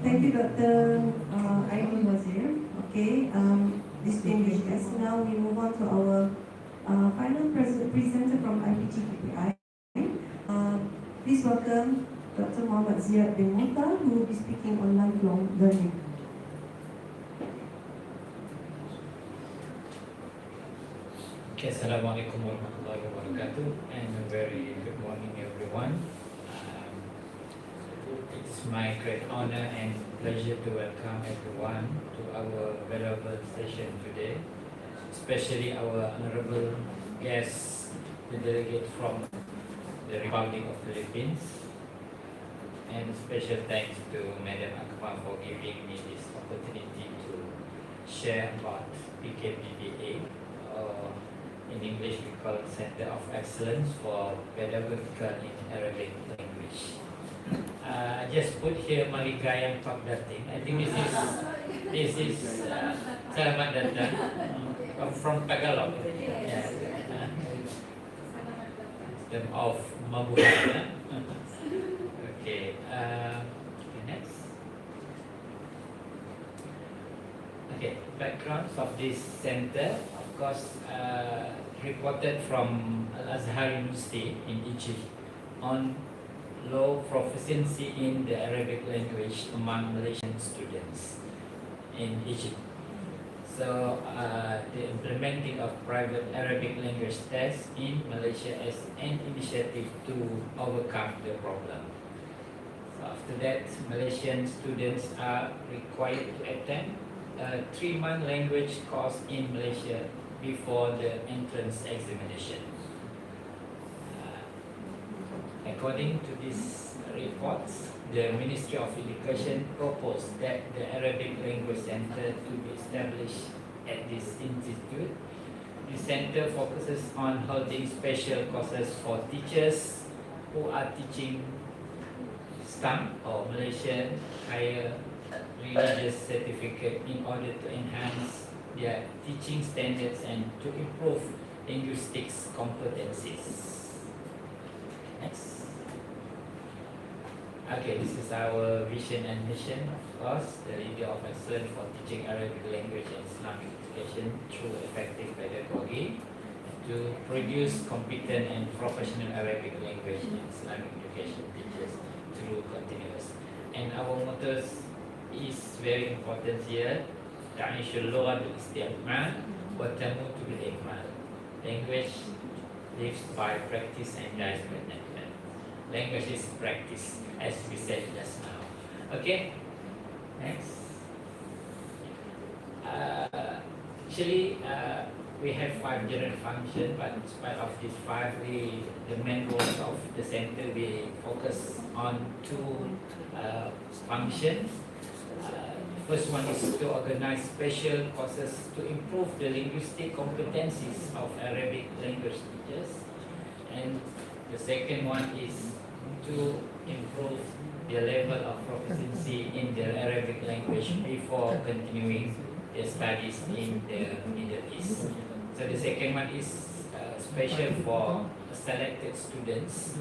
Thank you, Dr. Aiman Wazir. Okay, distinguished guests. Now we move on to our final presenter from IPGKPI. Please welcome Ziad bin Muta, who will be speaking on lifelong learning. Okay, Assalamualaikum warahmatullahi wabarakatuh, and a very good morning, everyone. It's my great honor and pleasure to welcome everyone to our valuable session today, especially our honorable guests, the delegate from the Republic of Philippines, and special thanks to Madam Agama for giving me this opportunity to share about PKPPA, or in English we call it Center of Excellence for Pedagogical in Arabic Language. I just put here Maligayang Pagdating. I think this is Selamat Datang from Tagalog. Yeah. System of Mabuhay. Okay. Next. Okay. Backgrounds of this center, of course, reported from Al-Azhar University in Egypt on low proficiency in the Arabic language among Malaysian students in Egypt. So the implementing of private Arabic language tests in Malaysia as an initiative to overcome the problem. So after that, Malaysian students are required to attend a 3-month language course in Malaysia before the entrance examination. According to these reports, the Ministry of Education proposed that the Arabic Language Center to be established at this institute. The center focuses on holding special courses for teachers who are teaching STAM or Malaysian Higher Religious Certificate in order to enhance their teaching standards and to improve linguistics competencies. Next. Okay, this is our vision and mission, of course, the leader of excellence for teaching Arabic language and Islamic education through effective pedagogy, to produce competent and professional Arabic language and Islamic education teachers through continuous. And our motto is very important here. تعيش اللغة بالاستعمال وتموت بالإكمال. Language lives by practice and dies by network. Language is practice, as we said just now. Okay, next. We have 5 general functions, but in spite of these 5, the main goals of the center, we focus on 2 functions. First one is to organize special courses to improve the linguistic competencies of Arabic language teachers, and the second one is to improve the level of proficiency in the Arabic language before continuing their studies in the Middle East. So the second one is special for selected students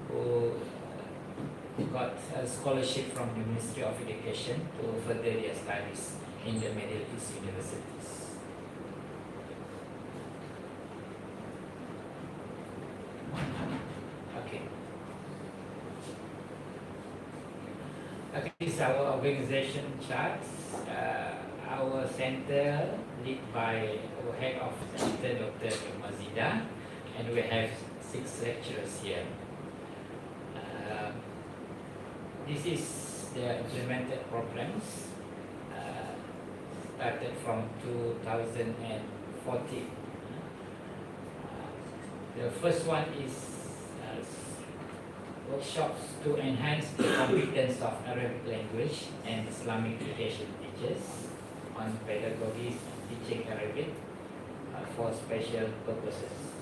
who got a scholarship from the Ministry of Education to further their studies in the Middle East universities. Okay. Okay, this is our organization charts. Our center led by our head of center, Dr. Mazida, and we have 6 lecturers here. This is the implemented programs started from 2014. The first one is workshops to enhance the competence of Arabic language and Islamic education teachers on pedagogies and teaching Arabic for special purposes.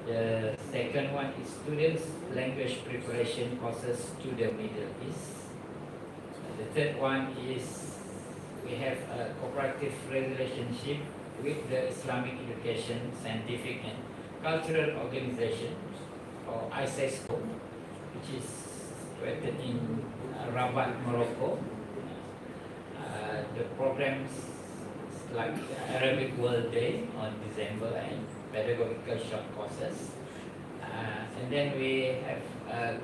The second one is students' language preparation courses to the Middle East. The third one is we have a cooperative relationship with the Islamic Education, Scientific and Cultural Organization, or ISESCO, which is situated in Rabat, Morocco. The programs like Arabic World Day on December and pedagogical short courses. And then we have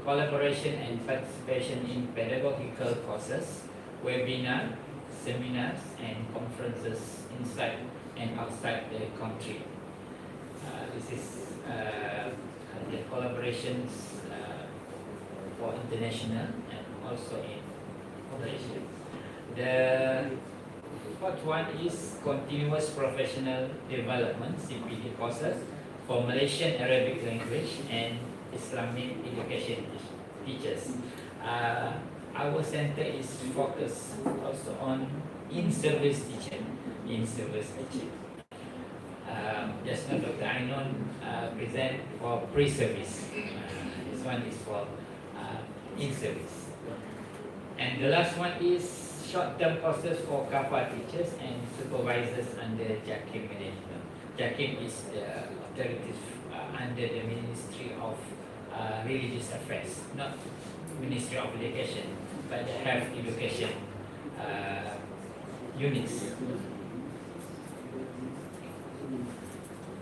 collaboration and participation in pedagogical courses, webinar, seminars, and conferences inside and outside the country. This is the collaborations for international and also in Malaysia. The fourth one is continuous professional development (CPD) courses for Malaysian Arabic language and Islamic education teachers. Our center is focused also on in-service teaching. Just now Dr. Ainon present for pre-service. This one is for in-service. And the last one is short-term courses for KAPA teachers and supervisors under JAKIM management. JAKIM is the authorities under the Ministry of Religious Affairs, not Ministry of Education, but the Health Education units.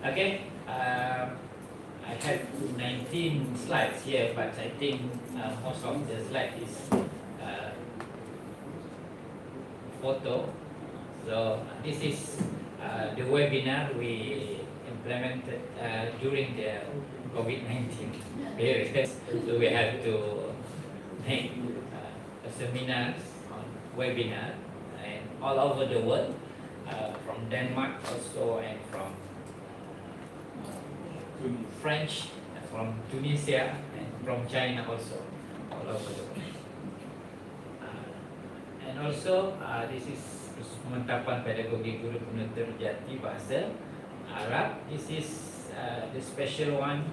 Okay, I have 19 slides here, but I think most of the slides is photo. So this is the webinar we implemented during the COVID-19 period. So we have to make seminars on webinar and all over the world, from Denmark also, and from French, from Tunisia, and from China also, all over the world. And also, this is pemantapan pedagogi guru penutur jati bahasa Arab. This is the special one.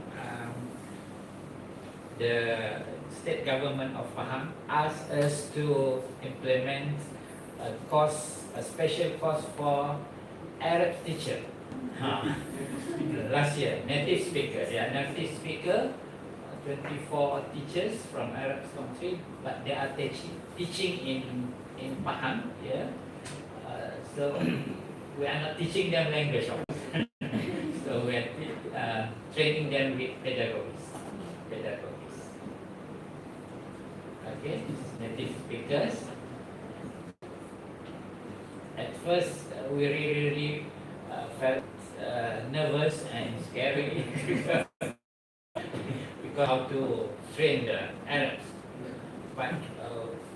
The state government of Pahang asked us to implement a course, a special course for Arab teacher. Last year, native speakers, 24 teachers from Arab country, but they are teaching in Pahang. So we are not teaching them language, so we are training them with pedagogies. Okay, native speakers. At first, we really felt nervous and scary because how to train the Arabs, but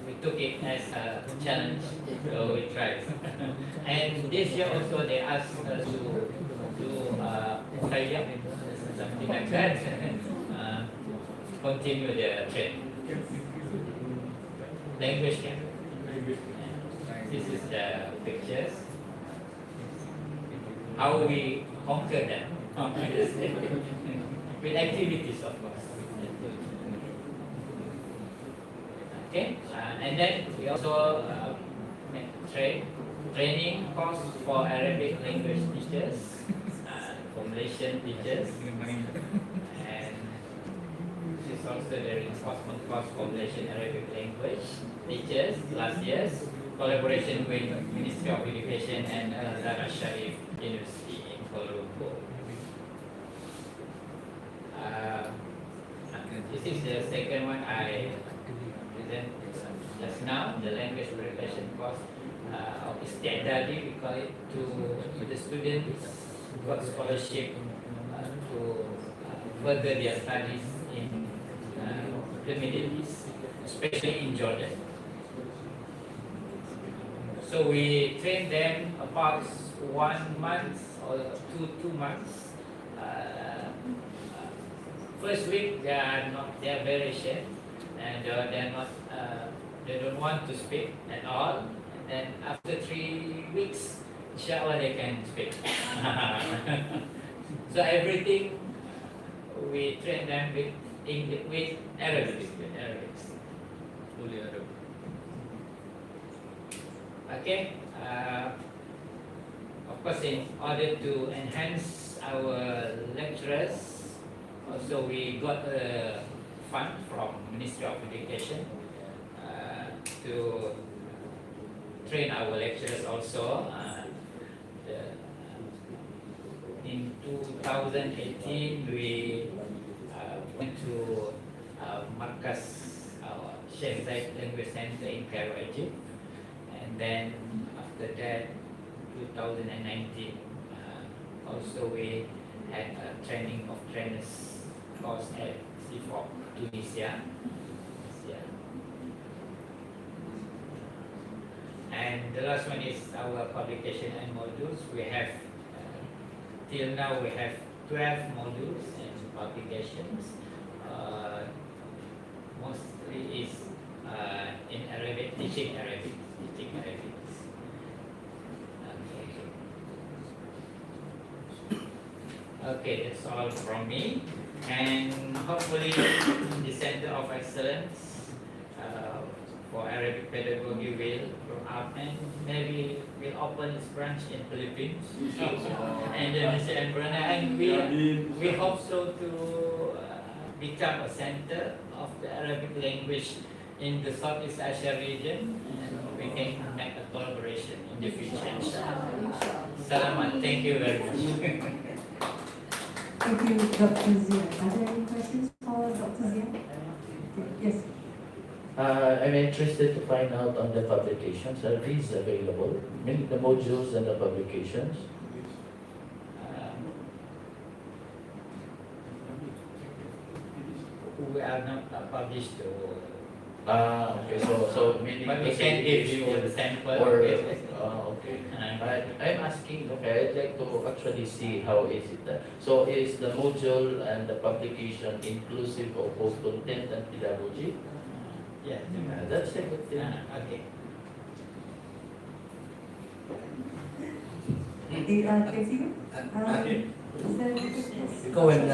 we took it as a challenge, so we tried. And this year also they asked us to do something like that, continue the training. Language camp. This is the pictures. How we conquer them with activities, of course. Okay, and then we also training course for Arabic language teachers, for Malaysian teachers, and this is also the reinforcement course for Malaysian Arabic language teachers last year's collaboration with Ministry of Education and Al-Azhar Sharif University in Kuala Lumpur. This is the second one I present just now, the language preparation course of Isti'dadi, we call it, to the students who got scholarship to further their studies in the Middle East, especially in Jordan. So we train them about 1 month or two months. First week they are very shy and they don't want to speak at all. And then after 3 weeks, inshallah they can speak. So everything we train them with English, with Arabic, fully Arabic. Okay. Of course, in order to enhance our lecturers, also we got a fund from Ministry of Education to train our lecturers also. In 2018, we went to Sheffield Language Center in Cairo, Egypt. And then after that, 2019, also we had a training of trainers course at CFOC, Tunisia. And the last one is our publication and modules. We have, till now we have 12 modules and publications. Mostly is in Arabic, teaching Arabic. Okay, that's all from me. And hopefully the Center of Excellence for Arabic Pedagogy will grow up and maybe will open its branch in Philippines, Indonesia and Brunei. And we hope so to become a center of the Arabic language in the Southeast Asia region, and we can make a collaboration in the future. Salamat. Thank you very much. Thank you, Dr. Zia. Are there any questions for Dr. Zia? Yes. I'm interested to find out on the publications. Are these available? Meaning the modules and the publications? We are not published. Okay. So meaning but we can give you the sample. Or, okay. I'm asking. Okay, I'd like to actually see how is it. So is the module and the publication inclusive of both content and pedagogy? Yeah, that's a good thing. Okay. Thank you. Because when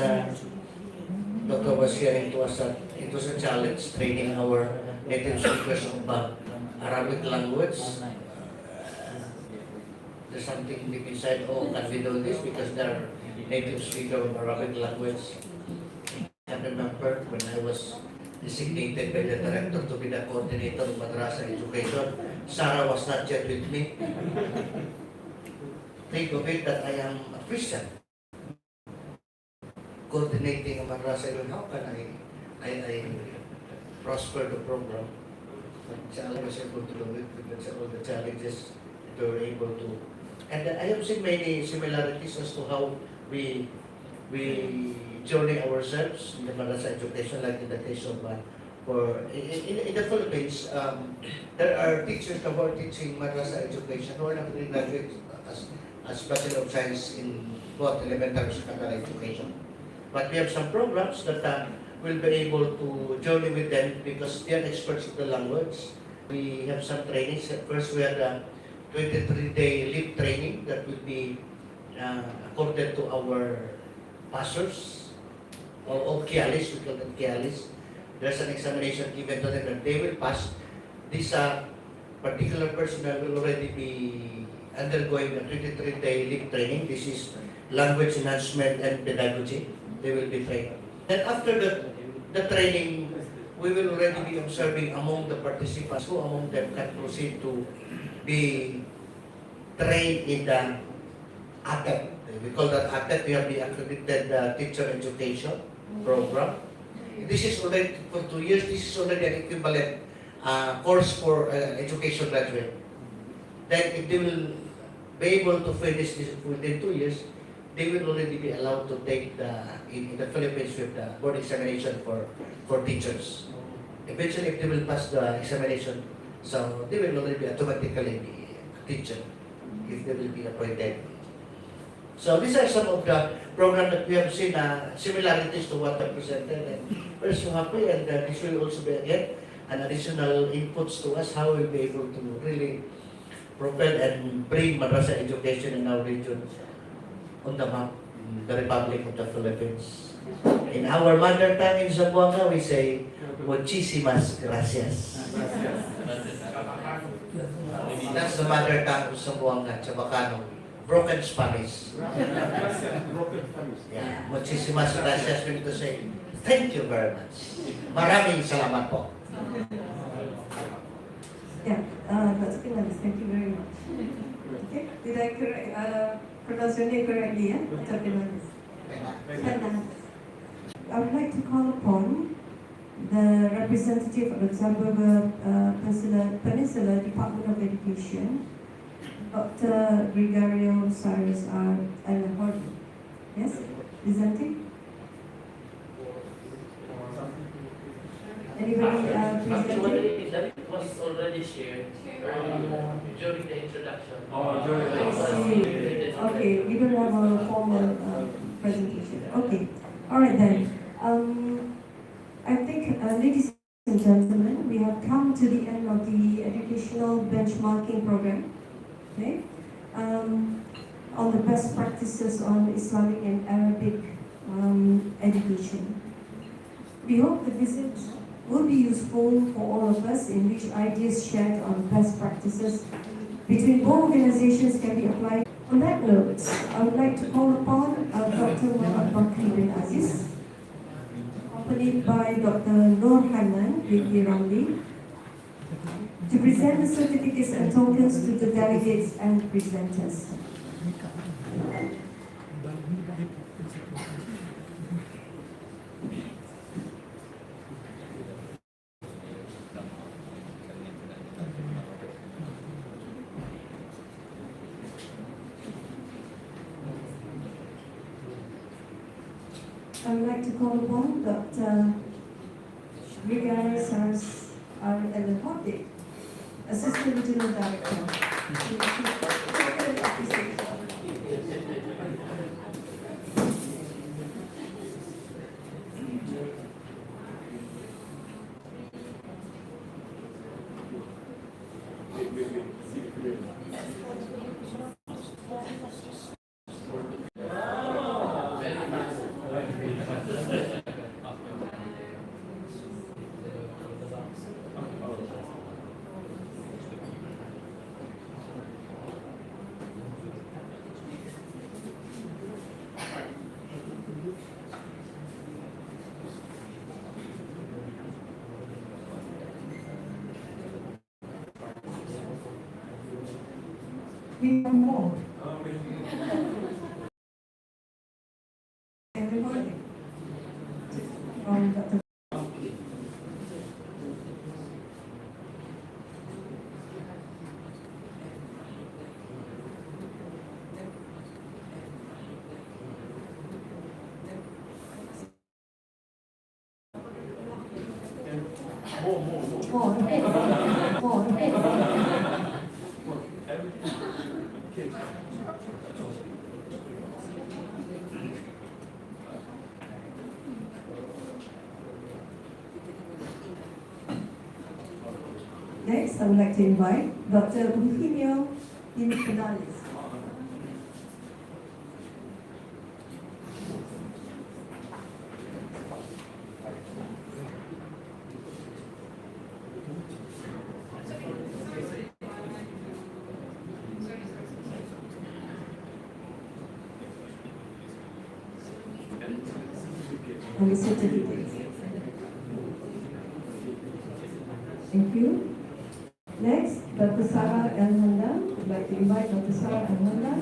Doctor was sharing to us that it was a challenge training our native speakers of Arabic language. There's something deep inside, oh, can we do this? Because they're native speaker of Arabic language. I remember when I was designated by the director to be the coordinator of Madrasa Education, Sarah was not yet with me. Think of it that I am a Christian, coordinating a Madrasa Education. How can I prosper the program? But I was able to do it because all the challenges they were able to. And I have seen many similarities as to how we journey ourselves in the Madrasa education, like in the case of in the Philippines, there are teachers who are teaching Madrasa education who are not really graduates as Bachelor of Science in both elementary and secondary education. But we have some programs that will be able to journey with them because they are experts in the language. We have some trainings. First, we had a 23-day leave training that will be accorded to our pastors or Kialis, we call them Kialis. There's an examination given to them that they will pass. This particular personnel will already be undergoing a 23-day leave training. This is language enhancement and pedagogy. They will be trained. Then after the training, we will already be observing among the participants who among them can proceed to be trained in the ATEP. We call that ATEP. We have the accredited teacher education program. This is already for 2 years. This is already an equivalent course for education graduate. Then if they will be able to finish this within 2 years, they will already be allowed to take in the Philippines with the board examination for teachers. Eventually, if they will pass the examination, so they will already be automatically be a teacher if they will be appointed. So these are some of the programs that we have seen similarities to what I presented, and we're so happy. And this will also be again an additional inputs to us how we'll be able to really propel and bring madrasa education in our region on the map, in the Republic of the Philippines. In our mother tongue in Zamboanga, we say, "Muchísimas gracias." That's the mother tongue of Zamboanga, Chabacano. Broken Spanish. Yeah, muchísimas gracias means to say, thank you very much. Maraming salamat po. Yeah, Dr. Pinales, thank you very much. Okay, did I pronounce your name correctly, yeah? Dr. Pinales. I would like to call upon the representative of the Zamboanga Peninsular Department of Education, Dr. Gregorio Cyrus R. Alahordi. Yes, presenting. Anybody presenting? Actually, that was already shared during the introduction. Okay, we don't have a formal presentation. Okay, all right then. I think, ladies and gentlemen, we have come to the end of the educational benchmarking program. Okay, on the best practices on Islamic and Arabic education. We hope the visit will be useful for all of us, in which ideas shared on best practices between both organizations can be applied. On that note, I would like to call upon Dr. Muhammad Bakri bin Aziz, accompanied by Dr. Nur Hanan bin Ramli, to present the certificates and tokens to the delegates and presenters. I would like to call upon Dr. Gregorio Cyrus R. Alahordi, Assistant Regional Director. We have more. Everybody. From Dr. Next, I would like to invite Dr. Eugenio Pendidikan. On the certificate. Thank you. Next, Dr. Sarah Elhanda. I'd like to invite Dr. Sarah Elhanda.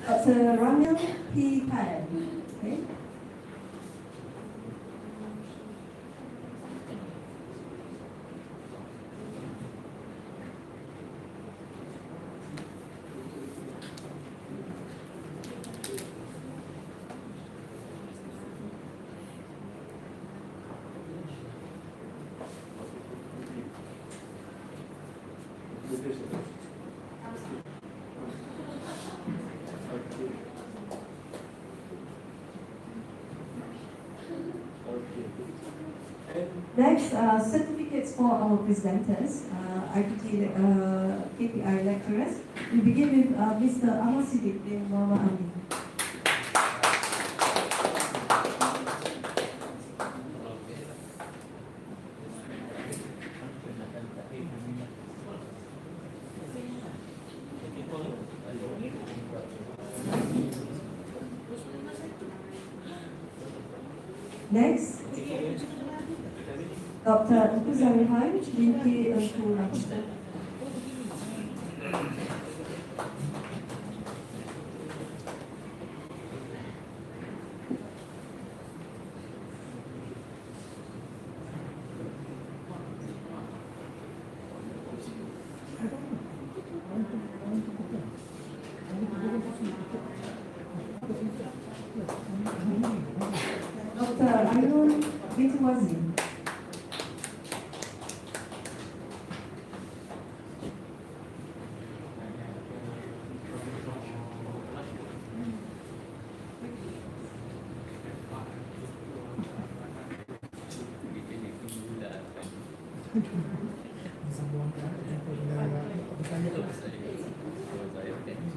Dr. Ramil P. Payal. Okay. Next, certificates for our presenters, IPGKPI lecturers. We begin with Mr. Ahmad Siddiq bin Muhammad Ali. Next, Dr. Ukuzarihan binti Engku. Dr. Ainun binti Wazim.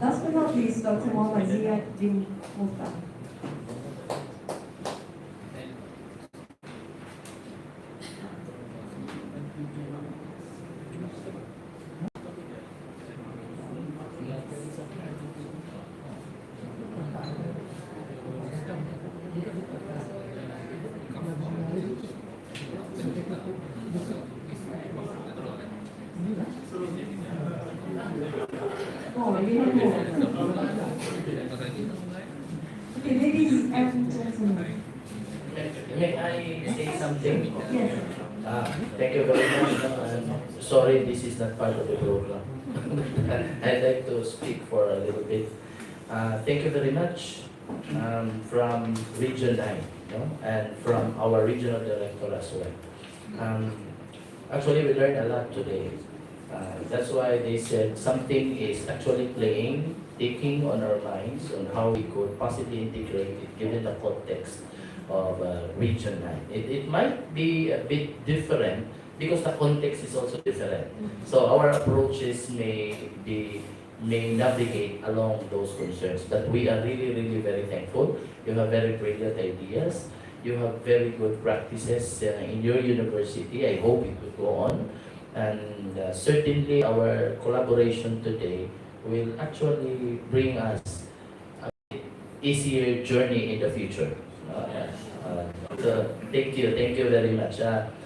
Last but not least, Dr. Muhammad Ziyad bin Muftah. Oh, you have more. Okay, ladies and gentlemen. May I say something? Yes. Thank you very much. Sorry, this is not part of the program. I'd like to speak for a little bit. Thank you very much from Region 9, and from our regional director as well. Actually, we learned a lot today. That's why they said something is actually playing, taking on our minds on how we could possibly integrate it given the context of Region 9. It might be a bit different because the context is also different. So our approaches may navigate along those concerns. But we are really, really very thankful. You have very brilliant ideas. You have very good practices in your university. I hope it will go on. And certainly our collaboration today will actually bring us a easier journey in the future. So thank you very much.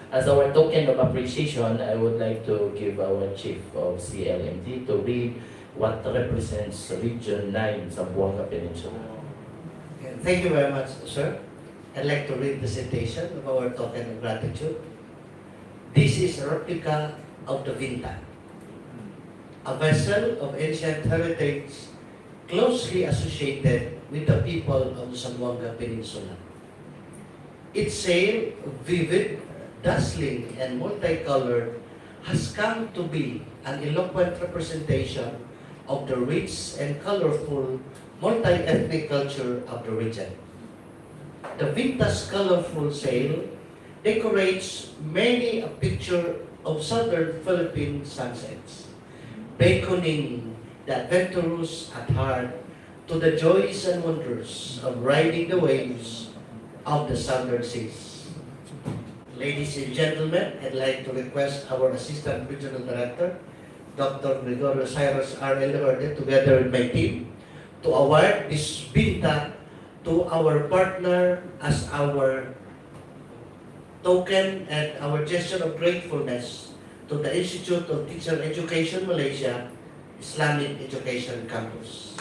As our token of appreciation, I would like to give our Chief of CLMD to read what represents Region 9 Zamboanga Peninsula. Thank you very much, sir. I'd like to read the citation of our token of gratitude. This is a replica of the Vinta, a vessel of ancient heritage closely associated with the people of the Zamboanga Peninsula. Its sail, vivid, dazzling, and multicolored, has come to be an eloquent representation of the rich and colorful multi-ethnic culture of the region. The Vinta's colorful sail decorates many a picture of southern Philippine sunsets, beckoning the adventurous at heart to the joys and wonders of riding the waves of the southern seas. Ladies and gentlemen, I'd like to request our Assistant Regional Director, Dr. Gregorio Cyrus R. Elorde, together with my team, to award this Vinta to our partner as our token and our gesture of gratefulness to the Institute of Teacher Education Malaysia Islamic Education Campus.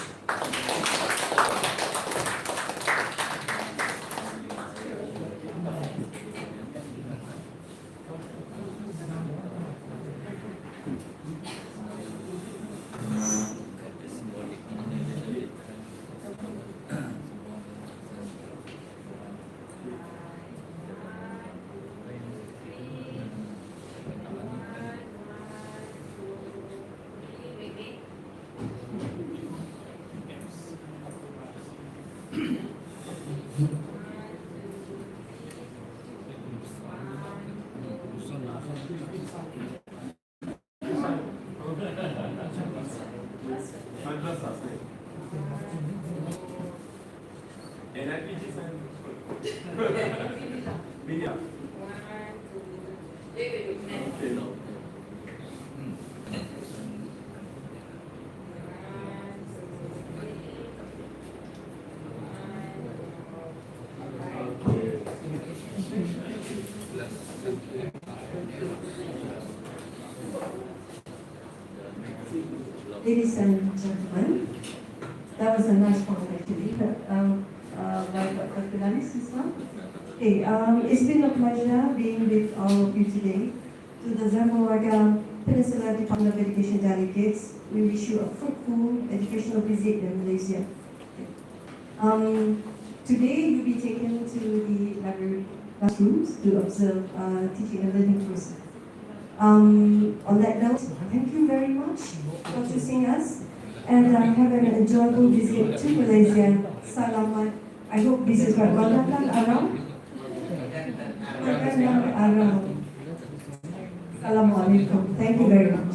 Ladies and gentlemen, that was a nice point actually, by Dr. Pilanis as well. Okay, it's been a pleasure being with all of you today. To the Zamboanga Peninsular Department of Education delegates, we wish you a fruitful educational visit in Malaysia. Today you'll be taken to the library classrooms to observe teaching and learning process. On that note, thank you very much for choosing us, and have an enjoyable visit to Malaysia. Salamat. I hope this is right. Makan aram. Makan aram. Assalamualaikum. Thank you very much.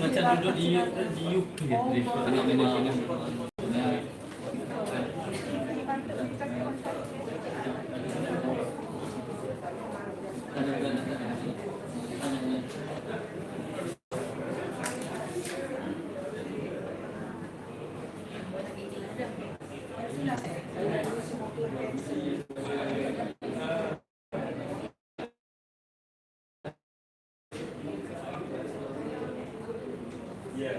Macam duduk di UK anak-anak. Yeah.